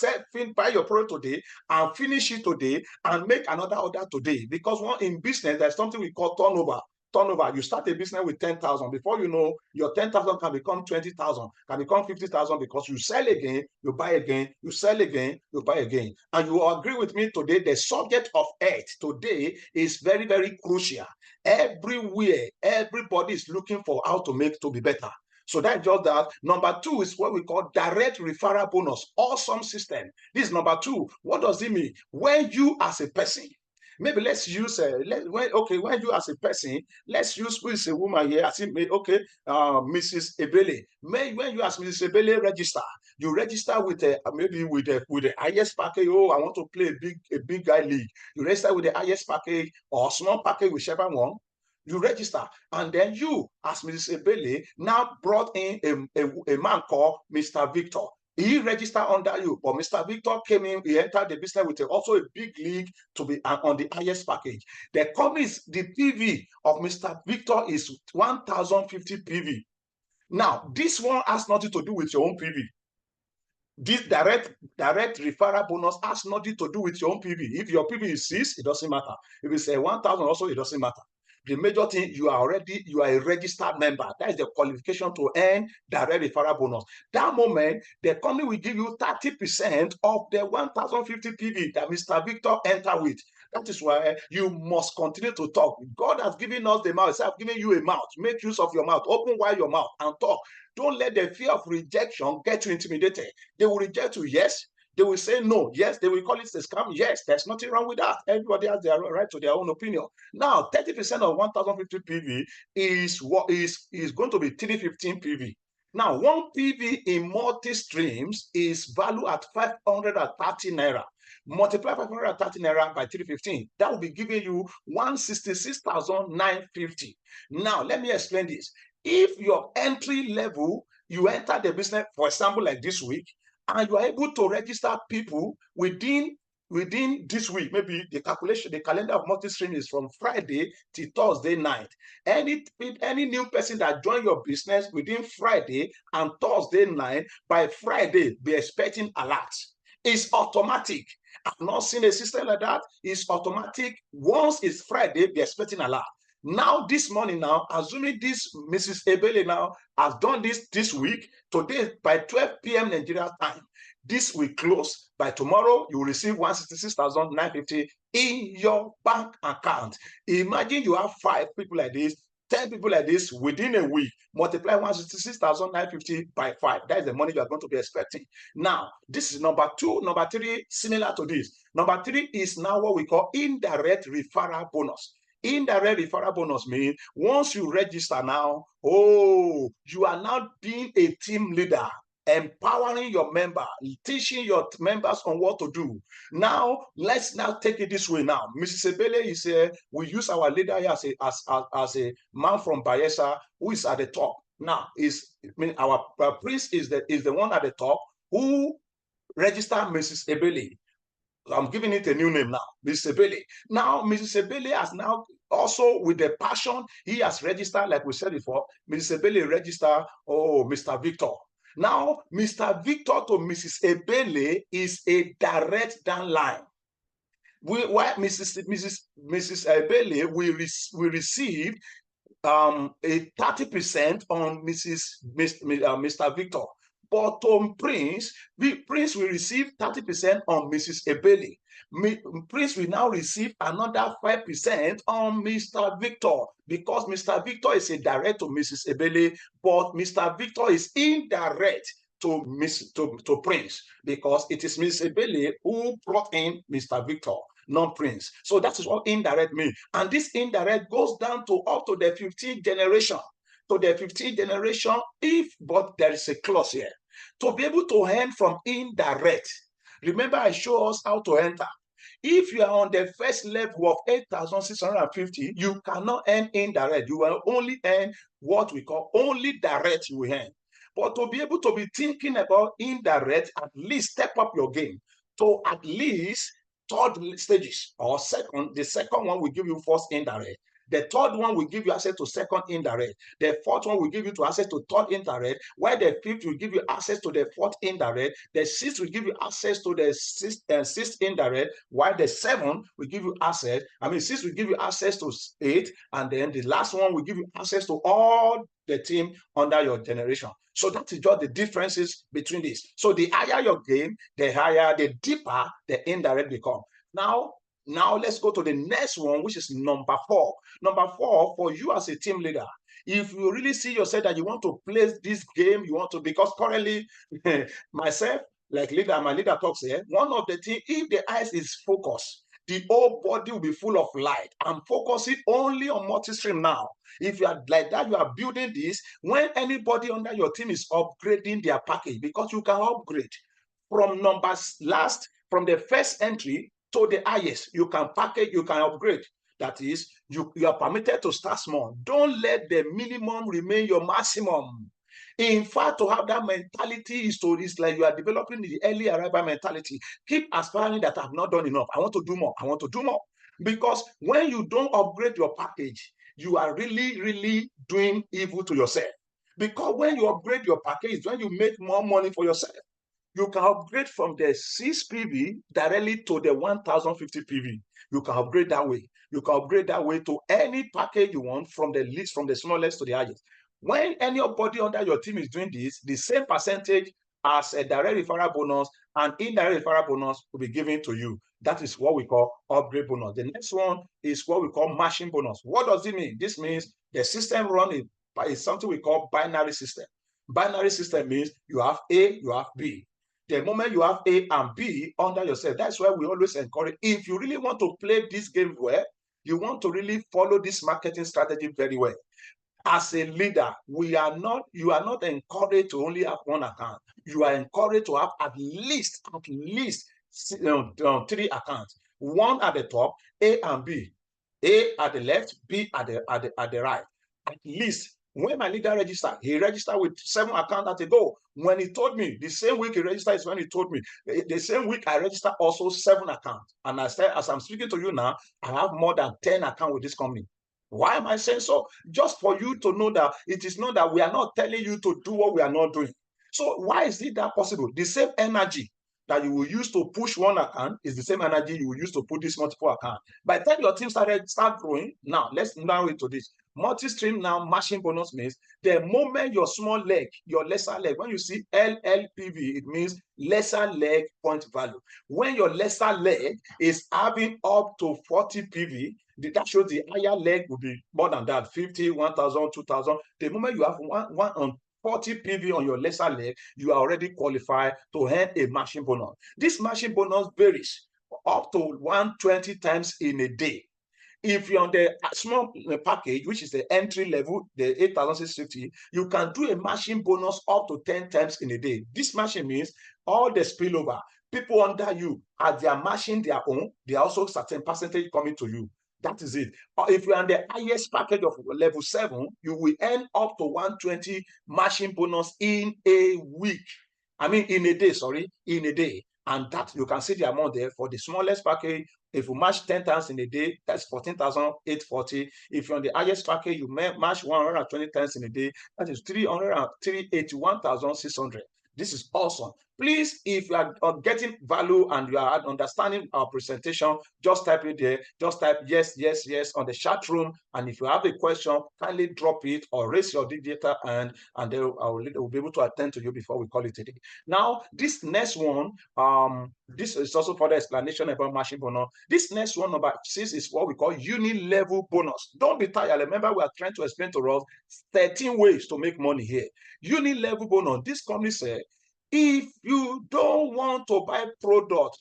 buy your product today and finish it today and make another order today. Because in business, there's something we call turnover. You start a business with 10,000. Before you know, your 10,000 can become 20,000, can become 50,000, because you sell again, you buy again, you sell again, you buy again. And you agree with me today, the subject of health today is very, very crucial. Everywhere, everybody is looking for how to make to be better. So that's just that. Number two is what we call direct referral bonus. Awesome system. This is number two. What does it mean? When you as a person, maybe let's use when you as a person, let's use who is a woman here. I think Mrs. Ebele. When you as Mrs. Ebele register, you register with maybe with the highest package. Oh, I want to play a big guy league. You register with the highest package or small package, whichever one. You register, and then you, as Mrs. Ebele, now brought in a man called Mr. Victor. He registered under you, but Mr. Victor came in, he entered the business with also a big league to be on the highest package. The PV of Mr. Victor is 1,050 PV. Now, this one has nothing to do with your own PV. This direct referral bonus has nothing to do with your own PV. If your PV is 6, it doesn't matter. If it's 1,000 also, it doesn't matter. The major thing, you are a registered member. That is the qualification to earn direct referral bonus. That moment, the company will give you 30% of the 1,050 PV that Mr. Victor entered with. That is why you must continue to talk. God has given us the mouth. He has given you a mouth. Make use of your mouth. Open wide your mouth and talk. Don't let the fear of rejection get you intimidated. They will reject you, yes. They will say no. Yes, they will call it a scam. Yes, there's nothing wrong with that. Everybody has their right to their own opinion. Now, 30% of 1,050 PV is what is going to be 315 PV. Now, 1 PV in multi-streams is valued at 530 naira. Multiply 530 naira by 315. That will be giving you 166,950. Now, let me explain this. If your entry level, you enter the business, for example, like this week, and you are able to register people within this week, maybe the calendar of multi-stream is from Friday to Thursday night. Any new person that join your business within Friday and Thursday night, by Friday, be expecting alerts. It's automatic. I've not seen a system like that. It's automatic. Once it's Friday, be expecting alert. Now, this morning now, assuming this Mrs. Ebele now has done this week, today by 12 p.m. Nigeria time, this will close. By tomorrow, you will receive 166,950 in your bank account. Imagine you have 5 people like this, 10 people like this within a week. Multiply 166,950 by 5. That is the money you are going to be expecting. Now, this is number 2. Number 3, similar to this. Number 3 is now what we call indirect referral bonus. Indirect referral bonus means once you register now, you are now being a team leader, empowering your member, teaching your members on what to do. Now, let's now take it this way now. Mrs. Ebele is we use our leader here as a man from Bayelsa who is at the top. Now, our priest is the one at the top who registered Mrs. Ebele. I'm giving it a new name now, Mrs. Ebele. Now, Mrs. Ebele has now also, with the passion, he has registered, like we said before, Mrs. Ebele registered, Mr. Victor. Now, Mr. Victor to Mrs. Ebele is a direct downline. While Mrs. Ebele we received a 30% on Mr. Victor. But on Prince will receive 30% on Mrs. Ebele. Prince will now receive another 5% on Mr. Victor, because Mr. Victor is a direct to Mrs. Ebele, but Mr. Victor is indirect to Prince, because it is Mrs. Ebele who brought in Mr. Victor, not Prince. So that is what indirect means. And this indirect goes down to up to the 15th generation. To the 15th generation, but there is a clause here. To be able to earn from indirect, remember I show us how to enter. If you are on the first level of 8,650, you cannot earn indirect. You will only earn what we call only direct you earn. But to be able to be thinking about indirect, at least step up your game to at least 3rd stages or second. The second one will give you first indirect. The 3rd one will give you access to 2nd indirect. The 4th one will give you access to 3rd indirect, while the 5th will give you access to the 4th indirect. The 6th will give you access to the 6th indirect, while the 7th will give you access. 6 will give you access to 8, and then the last one will give you access to all the team under your generation. So that is just the differences between this. So the higher your game, the deeper the indirect become. Now let's go to the next one, which is number 4. Number 4, for you as a team leader, if you really see yourself that you want to play this game, because currently myself, like leader, my leader talks here, one of the things, if the eyes is focused, the whole body will be full of light. I'm focusing only on multi-stream now. If you are like that, you are building this, when anybody under your team is upgrading their package, because you can upgrade from from the first entry to the highest, you can upgrade. That is, you are permitted to start small. Don't let the minimum remain your maximum. In fact, to have that mentality is like you are developing the early arrival mentality. Keep aspiring that I've not done enough. I want to do more. I want to do more. Because when you don't upgrade your package, you are really, really doing evil to yourself. Because when you upgrade your package, when you make more money for yourself. You can upgrade from the 6 PV directly to the 1,050 PV. You can upgrade that way. You can upgrade that way to any package you want, from the least, from the smallest to the highest. When anybody under your team is doing this, the same percentage as a direct referral bonus and indirect referral bonus will be given to you. That is what we call upgrade bonus. The next one is what we call matching bonus. What does it mean? This means the system run is something we call binary system. Binary system means you have A, you have B. The moment you have A and B under yourself, that's why we always encourage, if you really want to play this game well, you want to really follow this marketing strategy very well. As a leader, you are not encouraged to only have one account. You are encouraged to have at least 3 accounts. One at the top, A and B. A at the left, B at the right. At least when my leader registered, he registered with 7 accounts at a go. When he told me, the same week he registered is when he told me. The same week I registered also 7 accounts. And I said, as I'm speaking to you now, I have more than 10 accounts with this company. Why am I saying so? Just for you to know that it is not that we are not telling you to do what we are not doing. So why is it that possible? The same energy that you will use to push one account is the same energy you will use to put this multiple account. By the time your team start growing, now let's narrow it to this. Multi-stream now matching bonus means the moment your small leg, your lesser leg, when you see LLPV, it means lesser leg point value. When your lesser leg is having up to 40 PV, that shows the higher leg will be more than that, 50, 1,000, 2,000. The moment you have one on 40 PV on your lesser leg, you are already qualified to earn a matching bonus. This matching bonus varies up to 120 times in a day. If you're on the small package, which is the entry level, the 8,650, you can do a matching bonus up to 10 times in a day. This matching means all the spillover, people under you, as they are matching their own, they are also certain percentage coming to you. That is it. If you're on the highest package of level 7, you will earn up to 120 matching bonus in a week. I mean, in a day, sorry, in a day. And that you can see the amount there for the smallest package. If you match 10 times in a day, that's 14,840. If you're on the highest package, you match 120 times in a day, that is 381,600. This is awesome. Please, if you are getting value and you are understanding our presentation, just type it there. Just type yes, yes, yes on the chat room. And if you have a question, kindly drop it or raise your digital hand, and they will be able to attend to you before we call it a day. Now, this next one, this is also further explanation about matching bonus. This next one, number 6, is what we call Unilevel bonus. Don't be tired. Remember, we are trying to explain to us 13 ways to make money here. Unilevel bonus. This company said, if you don't want to buy product,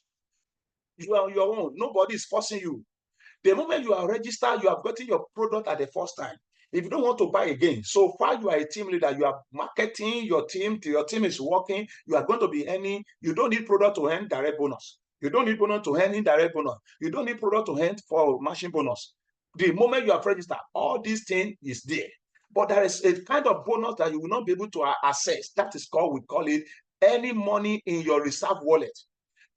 you are on your own. Nobody is forcing you. The moment you are registered, you have gotten your product at the first time. If you don't want to buy again, so far you are a team leader, you are marketing your team is working, you are going to be earning, you don't need product to earn direct bonus. You don't need product to earn indirect bonus. You don't need product to earn for matching bonus. The moment you have registered, all these things is there. But there is a kind of bonus that you will not be able to access. That is called, we call it, any money in your reserve wallet.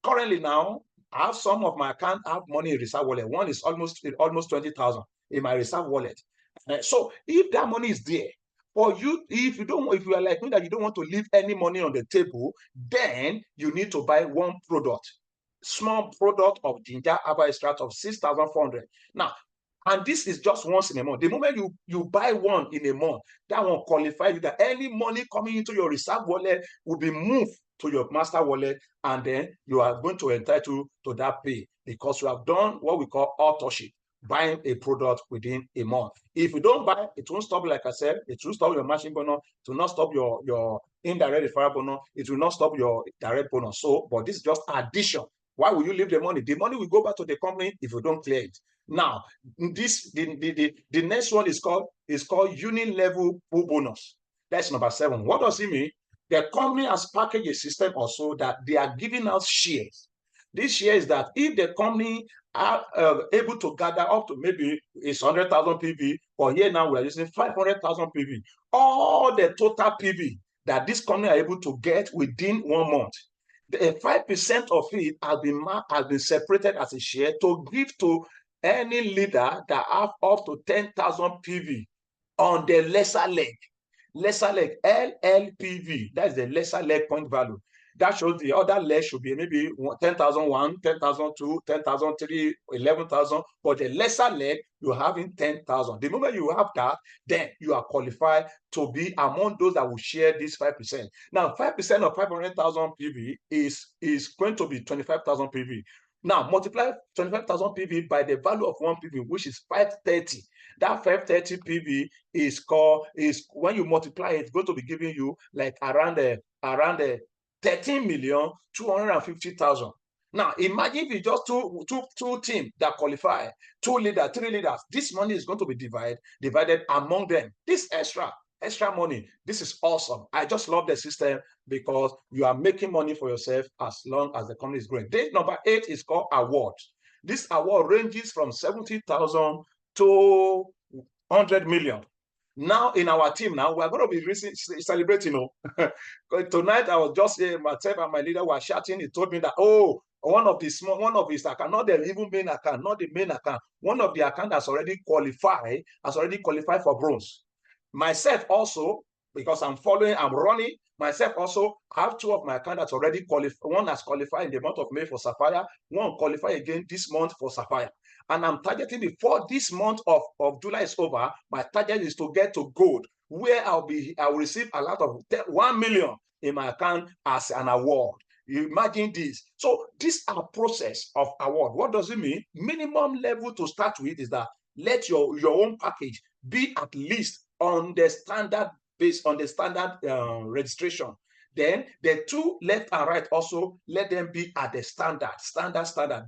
Currently now, I have some of my account have money in reserve wallet. One is almost 20,000 in my reserve wallet. So if that money is there for you, if you are like me that you don't want to leave any money on the table, then you need to buy one product, small product of ginger herbal extract of 6,400. Now, and this is just once in a month. The moment you buy one in a month, that one qualifies you that any money coming into your reserve wallet will be moved to your master wallet, and then you are going to entitle to that pay because you have done what we call authorship, buying a product within a month. If you don't buy, it won't stop, like I said, it will stop your matching bonus, it will not stop your indirect referral bonus, it will not stop your direct bonus. So, but this is just addition. Why will you leave the money? The money will go back to the company if you don't clear it. Now, the next one is called Unilevel pool bonus. That's number 7. What does it mean? The company has packaged a system also that they are giving out shares. This share is that if the company are able to gather up to maybe it's 100,000 PV, or here now we are using 500,000 PV, all the total PV that this company are able to get within 1 month, the 5% of it has been separated as a share to give to any leader that have up to 10,000 PV on the lesser leg. Lesser leg, LLPV, that's the lesser leg point value. That shows the other leg should be maybe 10,001, 10,002, 10,003, 11,000. But the lesser leg, you have in 10,000. The moment you have that, then you are qualified to be among those that will share this 5%. Now, 5% of 500,000 PV is going to be 25,000 PV. Now, multiply 25,000 PV by the value of 1 PV, which is 530. That 530 PV is when you multiply it, it's going to be giving you like around 13,250,000. Now, imagine if it's just two teams that qualify, 2 leaders, 3 leaders. This money is going to be divided among them. This extra money, this is awesome. I just love the system because you are making money for yourself as long as the company is growing. Date number 8 is called awards. This award ranges from 70,000 to 100 million. Now in our team, now we're going to be celebrating. Tonight I was just here, myself and my leader were chatting. He told me that, oh, one of his account, not the even main account, not the main account, one of the account has already qualified for bronze. Myself also, because I'm running, myself also have 2 of my accounts that's already qualified. One has qualified in the month of May for Sapphire, one qualified again this month for Sapphire. And I'm targeting before this month of July is over, my target is to get to gold, where I will receive a lot of 1 million in my account as an award. You imagine this. So this is a process of award. What does it mean? Minimum level to start with is that let your own package be at least on the standard based on the standard registration. Then the 2 left and right also, let them be at the standard.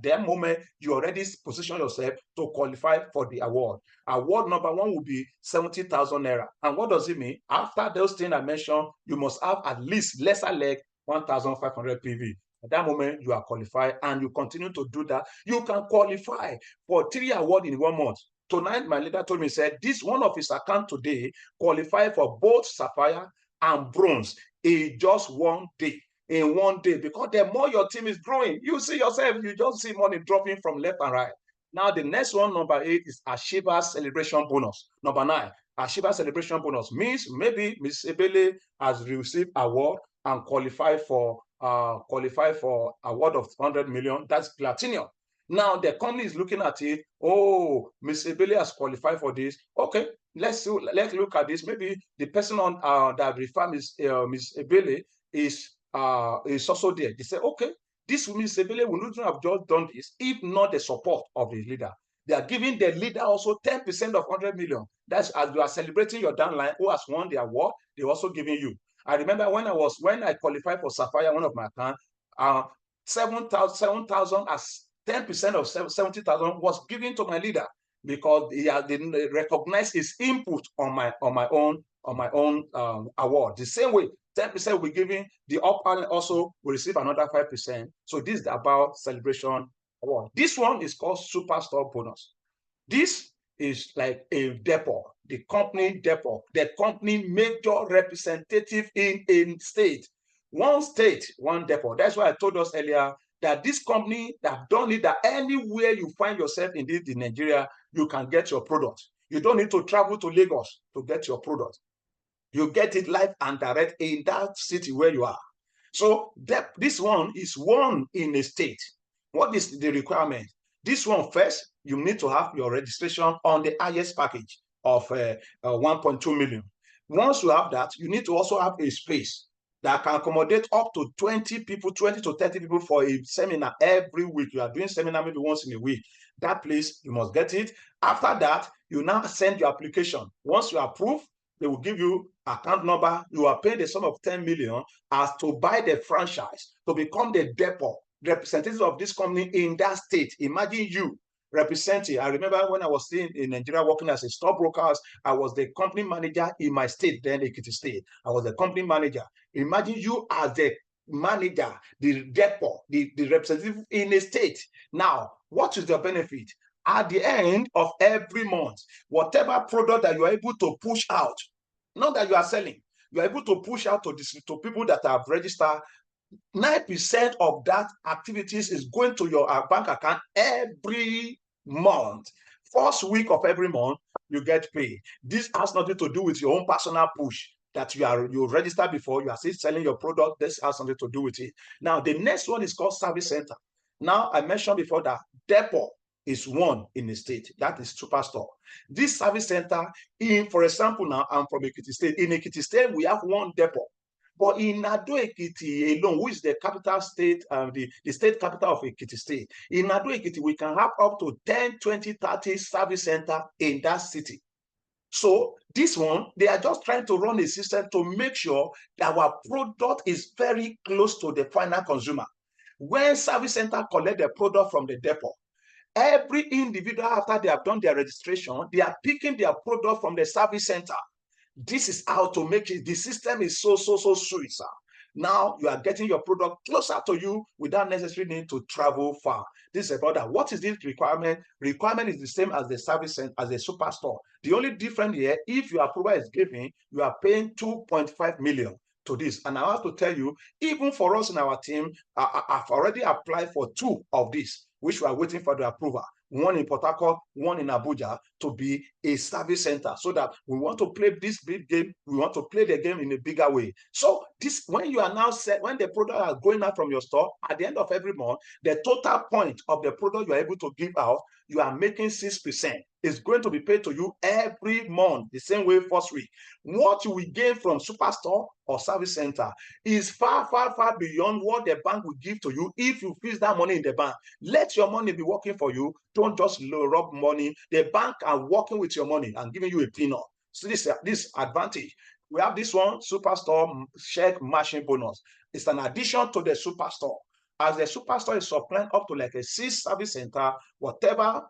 That moment you already position yourself to qualify for the award. Award number 1 will be 70,000 naira. And what does it mean? After those things I mentioned, you must have at least lesser leg 1,500 PV. At that moment, you are qualified, and you continue to do that. You can qualify for 3 awards in 1 month. Tonight, my leader told me, said, this one of his account today qualified for both Sapphire and bronze in just 1 day. In 1 day, because the more your team is growing, you see yourself, you just see money dropping from left and right. Now, the next one, number 8, is Ashiba celebration bonus. Number 9, Ashiba celebration bonus means maybe Ms. Ebele has received award and qualify for award of 100 million. That's platinum. Now the company is looking at it. Oh, Ms. Ebele has qualified for this. Okay, let's look at this. Maybe the person on that refer Ms. Ebele is also there. They say, okay, this Ms. Ebele would not have just done this if not the support of the leader. They are giving the leader also 10% of 100 million. That's as you are celebrating your downline who has won the award. They're also giving you. I remember when I qualified for Sapphire, one of my accounts, 7,000 as 10% of 70,000 was given to my leader because he didn't recognize his input on my own award. The same way, 10% will be given, the up panel also will receive another 5%. So this is about celebration award. This one is called Superstore bonus. This is like a depot, the company depot, the company major representative in a state. One state, one depot. That's why I told us earlier that this company that don't need that anywhere you find yourself in Nigeria, you can get your product. You don't need to travel to Lagos to get your product. You get it live and direct in that city where you are. So this one is one in a state. What is the requirement? This one first, you need to have your registration on the highest package of 1.2 million. Once you have that, you need to also have a space that can accommodate up to 20 people, 20 to 30 people for a seminar every week. You are doing seminar maybe once in a week. That place, you must get it. After that, you now send your application. Once you approve, they will give you account number. You are paying the sum of 10 million as to buy the franchise, to become the depot representative of this company in that state. Imagine you representing. I remember when I was still in Nigeria working as a stockbroker, I was the company manager in my state, then Ekiti State. I was the company manager. Imagine you as the manager, the depot, the representative in a state. Now, what is the benefit? At the end of every month, whatever product that you are able to push out, not that you are selling, you are able to push out to people that have registered, 9% of that activities is going to your bank account every month. First week of every month, you get paid. This has nothing to do with your own personal push that you registered before, you are still selling your product. This has something to do with it. Now, the next one is called service center. Now, I mentioned before that depot is one in the state. That is Superstore. This service center, for example, now I'm from Ekiti State. In Ekiti State, we have one depot. But in Adeyinka alone, which is the capital state, the state capital of Ekiti State, in Adeyinka, we can have up to 10, 20, 30 service centers in that city. So this one, they are just trying to run a system to make sure that our product is very close to the final consumer. When service center collect the product from the depot, every individual, after they have done their registration, they are picking their product from the service center. This is how to make it. The system is so sweet, sir. Now you are getting your product closer to you without necessarily need to travel far. This is about that. What is this requirement? Requirement is the same as the service center, as the superstore. The only difference here, if your approval is given, you are paying 2.5 million to this. And I have to tell you, even for us in our team, I've already applied for 2 of these, which we are waiting for the approval. One in Port Harcourt, one in Abuja, to be a service center, so that we want to play this big game. We want to play the game in a bigger way. So this, when you are now set, when the product are going out from your store, at the end of every month, the total point of the product you are able to give out, you are making 6%. It's going to be paid to you every month, the same way first week. What you will gain from superstore or service center is far beyond what the bank will give to you if you freeze that money in the bank. Let your money be working for you. Don't just rob money. The bank are working with your money and giving you a peanut. So this advantage. We have this one, superstore check matching bonus. It's an addition to the superstore. As the superstore is supplying up to like a 6 service center, whatever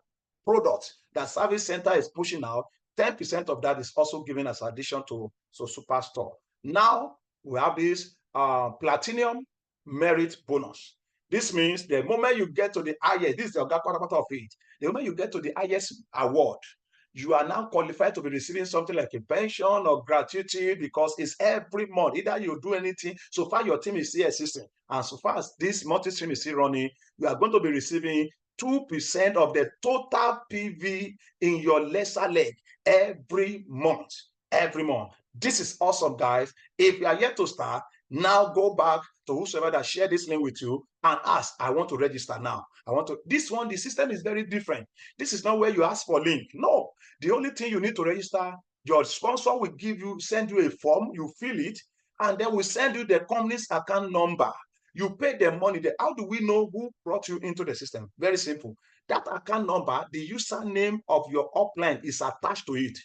product that service center is pushing out, 10% of that is also given as addition to superstore. Now we have this platinum merit bonus. This means the moment you get to the highest, this is the part of it. The moment you get to the highest award, you are now qualified to be receiving something like a pension or gratuity, because it's every month. Either you do anything, so far your team is still existing, and so far as this multi-stream is still running, you are going to be receiving 2% of the total PV in your lesser leg every month. Every month. This is awesome, guys. If you are yet to start, now go back to whosoever that shared this link with you and ask, I want to register now. I want to. This one, the system is very different. This is not where you ask for link. No. The only thing you need to register, your sponsor will send you a form, you fill it, and then we send you the company's account number. You pay the money. How do we know who brought you into the system? Very simple. That account number, the username of your upline is attached to it.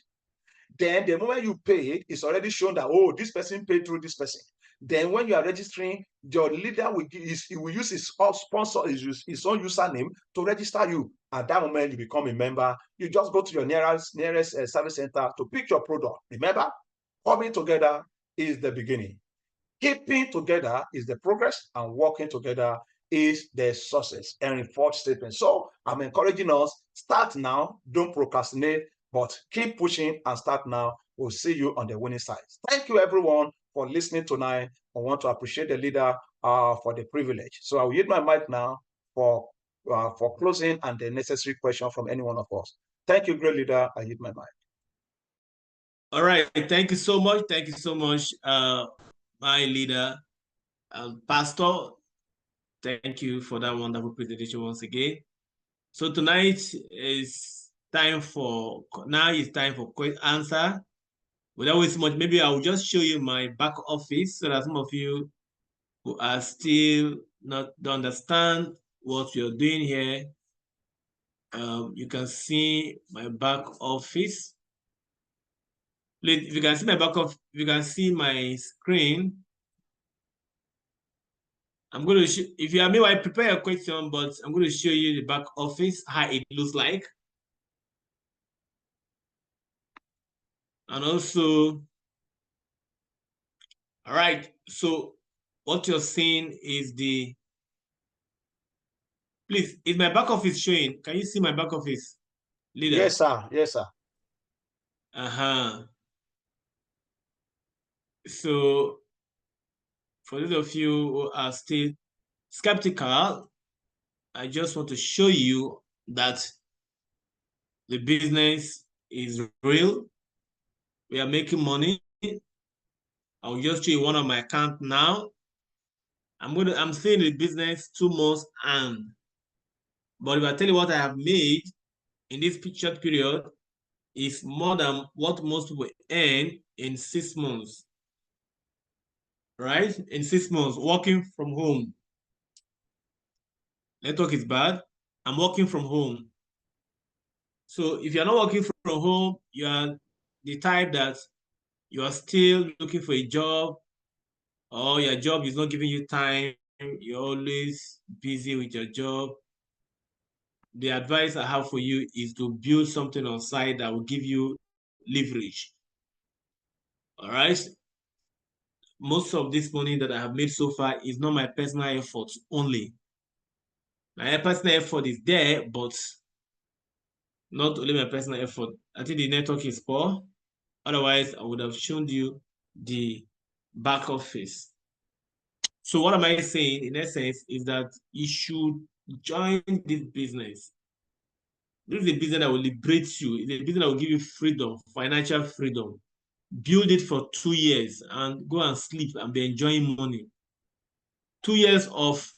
Then the moment you pay it, it's already shown that, oh, this person paid through this person. Then when you are registering, your leader will use his sponsor, his own username to register you. At that moment, you become a member. You just go to your nearest service center to pick your product. Remember, coming together is the beginning. Keeping together is the progress, and working together is the success. And in 4th statement. So I'm encouraging us, start now, don't procrastinate, but keep pushing and start now. We'll see you on the winning side. Thank you, everyone, for listening tonight. I want to appreciate the leader for the privilege. So I will yield my mic now for closing and the necessary question from any one of us. Thank you, great leader. I yield my mic. All right. Thank you so much. Thank you so much, my leader, Pastor. Thank you for that wonderful presentation once again. So tonight is time for answer. Without wasting much, maybe I will just show you my back office so that some of you who are still don't understand what you're doing here, you can see my back office. Please, if you can see my back office, if you can see my screen, I'm going to if you are me, I prepare a question, but I'm going to show you the back office, how it looks like. And also, all right, so what you're seeing is please, is my back office showing? Can you see my back office, leader? Yes, sir. Yes, sir. So for those of you who are still skeptical, I just want to show you that the business is real. We are making money. I'll just show you one of my accounts now. I'm seeing the business 2 months and, but if I tell you what I have made in this short period, is more than what most people earn in 6 months. Right? In 6 months, working from home. Network is bad. I'm working from home. So if you're not working from home, the the type that you are still looking for a job, or your job is not giving you time, you're always busy with your job, the advice I have for you is to build something on site that will give you leverage. All right. Most of this money that I have made so far is not my personal effort only. My personal effort is there, but not only my personal effort. I think the network is poor. Otherwise, I would have shown you the back office. So what am I saying in essence is that you should join this business. This is a business that will liberate you. It's a business that will give you freedom, financial freedom. Build it for 2 years and go and sleep and be enjoying money. 2 years of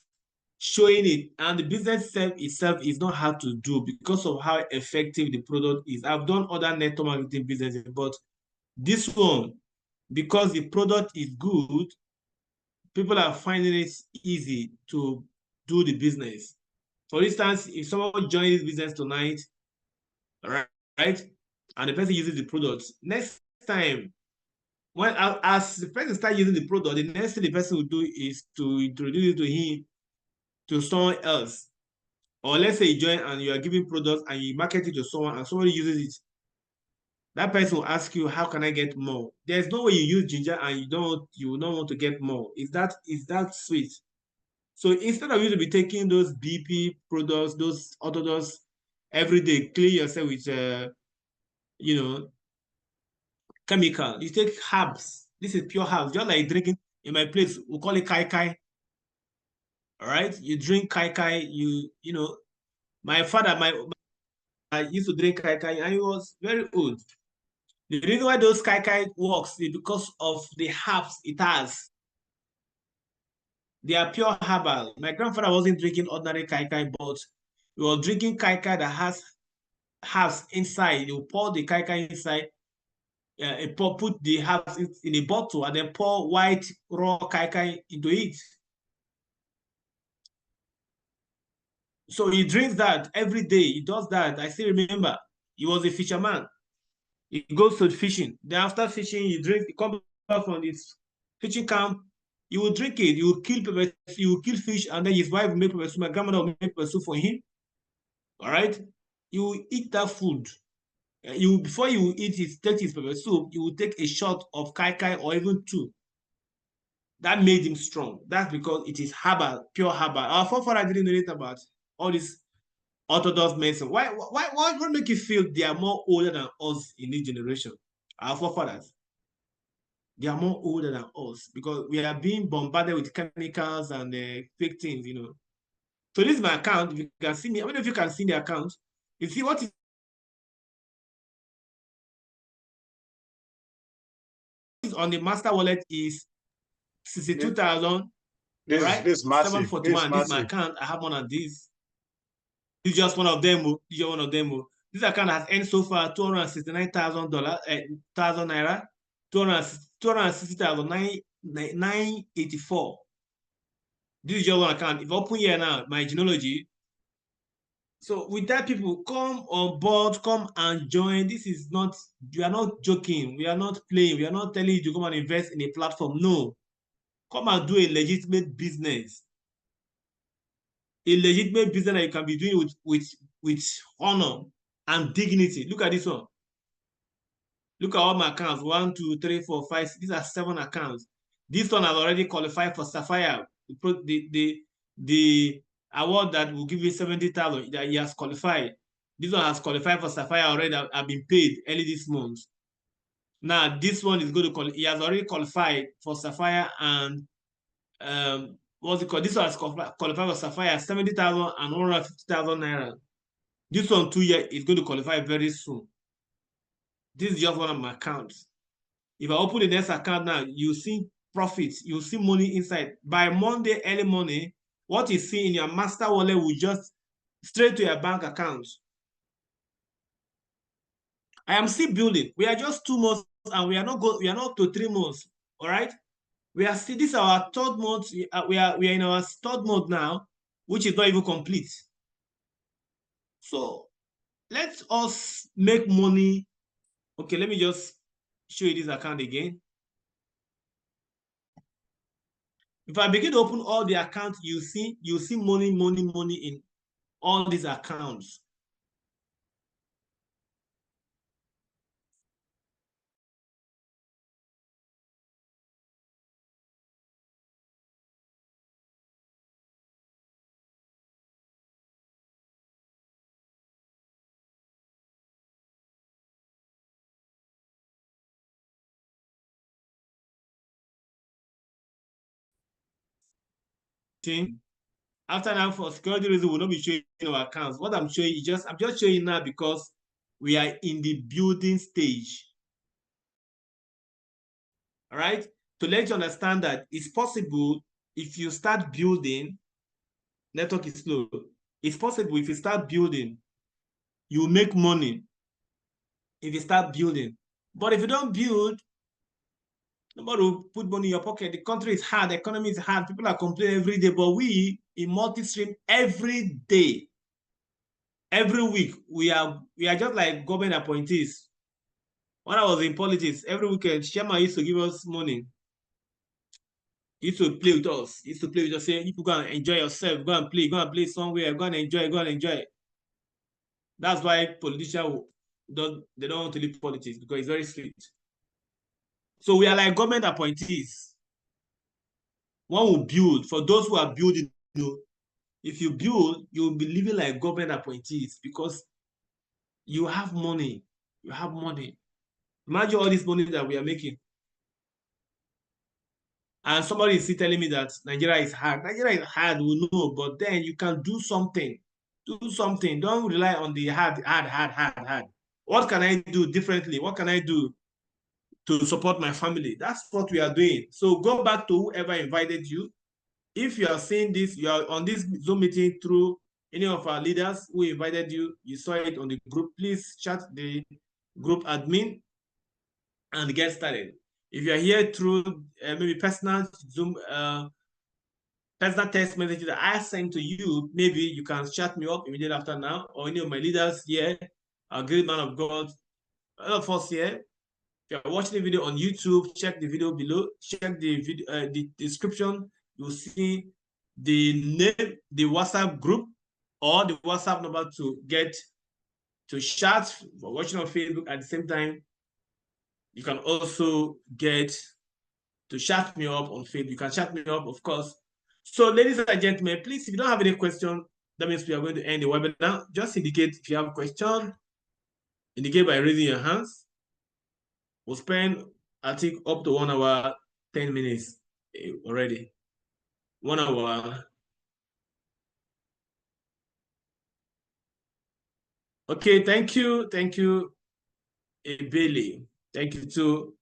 showing it, and the business itself is not hard to do because of how effective the product is. I've done other network marketing businesses, but this one, because the product is good, people are finding it easy to do the business. For instance, if someone joins this business tonight, right, and the person uses the product, next time, when as the person starts using the product, the next thing the person will do is to introduce it to him, to someone else. Or let's say you join and you are giving products and you market it to someone and somebody uses it. That person will ask you, how can I get more? There's no way you use ginger and you will not want to get more. Is that sweet? So instead of you to be taking those BP products, those orthodox every day, clean yourself with chemical, you take herbs. This is pure herbs, just like drinking. In my place, we call it kai kai. All right, you drink kai kai. My father, I used to drink kai kai, and he was very old. The reason why those kai kai works is because of the herbs it has. They are pure herbal. My grandfather wasn't drinking ordinary kai kai, but he was drinking kai kai that has herbs inside. You pour the kai kai inside, put the herbs in a bottle, and then pour white raw kai kai into it. So he drinks that every day. He does that. I still remember. He was a fisherman. He goes to fishing. Then after fishing, he drinks. He comes back from his fishing camp. He will drink it. He will kill pepper. He will kill fish, and then his wife will make pepper soup. My grandmother will make pepper soup for him. All right. You will eat that food. Before you will take his pepper soup, you will take a shot of kai kai or even two. That made him strong. That's because it is herbal, pure herbal. Our forefathers didn't know anything about all this orthodox medicine. What make you feel they are more older than us in this generation? Our forefathers, they are more older than us because we are being bombarded with chemicals and fake things, So this is my account. If you can see me, I don't know if you can see the account. You see what is on the master wallet is 62,000. Right? This is massive. 741. This is my account. I have one of these. This is just one of them. This is just one of them. This account has earned so far $269,000 naira, 260,984. This is just one account. If I open here now, my genealogy. So with that, people come on board, come and join. This is not, we are not joking. We are not playing. We are not telling you to come and invest in a platform. No. Come and do a legitimate business. A legitimate business that you can be doing with honor and dignity. Look at this one. Look at all my accounts. 1, 2, 3, 4, 5, 6. These are 7 accounts. This one has already qualified for Sapphire. The award that will give you 70,000 that he has qualified. This one has qualified for Sapphire already. I've been paid early this month. Now this one is going to he has already qualified for Sapphire and what's it called? This one has qualified for Sapphire 70,000 and 150,000 naira. This one 2 years is going to qualify very soon. This is just one of my accounts. If I open the next account now, you see profits, you see money inside. By Monday, early morning, what you see in your master wallet will just straight to your bank account. I am still building. We are just 2 months and we are not to 3 months. All right. We are still, this is our 3rd month. We are in our 3rd month now, which is not even complete. So let us make money. Okay, let me just show you this account again. If I begin to open all the accounts, you see money in all these accounts. After now, for security reasons, we'll not be showing our accounts. What I'm showing you, I'm just showing now because we are in the building stage. All right, to let you understand that it's possible if you start building. Network is slow. It's possible if you start building, you make money. If you start building, but if you don't build, nobody will put money in your pocket. The country is hard, the economy is hard. People are complaining every day, but we in Multistream every day, every week, we are just like government appointees. When I was in politics, every weekend, chairman used to give us money. He used to play with us. He used to play with us, saying, "You go and enjoy yourself. Go and play somewhere. Go and enjoy. Go and enjoy." That's why politicians they don't want to leave politics, because it's very strict. So we are like government appointees. One will build. For those who are building, you know, if you build, you'll be living like government appointees because you have money. You have money. Imagine all this money that we are making. And somebody is still telling me that Nigeria is hard. Nigeria is hard, we know, but then you can do something. Do something. Don't rely on the hard. What can I do differently? What can I do to support my family? That's what we are doing. So go back to whoever invited you. If you are seeing this, you are on this Zoom meeting through any of our leaders who invited you, you saw it on the group, please chat the group admin and get started. If you are here through maybe personal Zoom, personal text message that I sent to you, maybe you can chat me up immediately after now, or any of my leaders here, a great man of God, all of us here. If you're watching the video on YouTube, check the video below, check the video, the description. You'll see the name, the WhatsApp group, or the WhatsApp number to get to chat for watching on Facebook. At the same time, you can also get to chat me up on Facebook. You can chat me up, of course. So, ladies and gentlemen, please, if you don't have any question, that means we are going to end the webinar. Just indicate if you have a question. Indicate by raising your hands. We'll spend, I think, up to 1 hour, 10 minutes already. 1 hour. Okay, thank you. Thank you, Billy. Thank you too,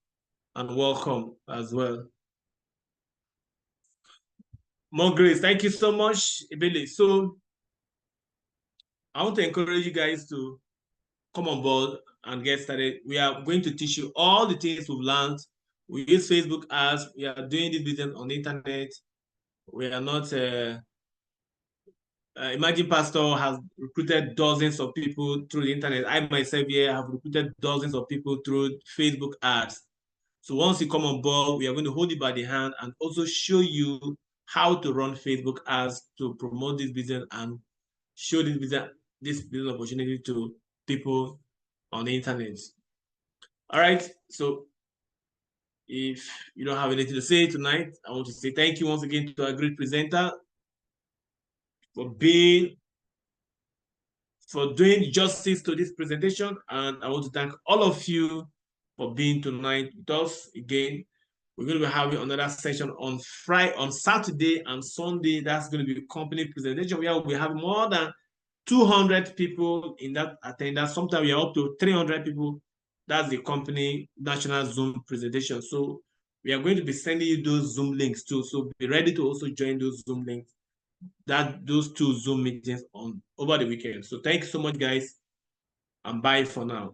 and welcome as well. More grace. Thank you so much, Billy. So I want to encourage you guys to come on board and get started. We are going to teach you all the things we've learned. We use Facebook as we are doing this business on the internet. We are not Imagine Pastor has recruited dozens of people through the internet. I myself here have recruited dozens of people through Facebook ads. So once you come on board, we are going to hold you by the hand and also show you how to run Facebook ads to promote this business and show this business opportunity to people on the internet. All right. So if you don't have anything to say tonight, I want to say thank you once again to our great presenter for doing justice to this presentation. And I want to thank all of you for being tonight with us again. We're going to be having another session on Saturday and Sunday. That's going to be a company presentation. We will be having more than 200 people in that attendance. Sometimes we are up to 300 people. That's the company national Zoom presentation. So we are going to be sending you those Zoom links too. So be ready to also join those Zoom links, those 2 Zoom meetings over the weekend. So thank you so much, guys, and bye for now.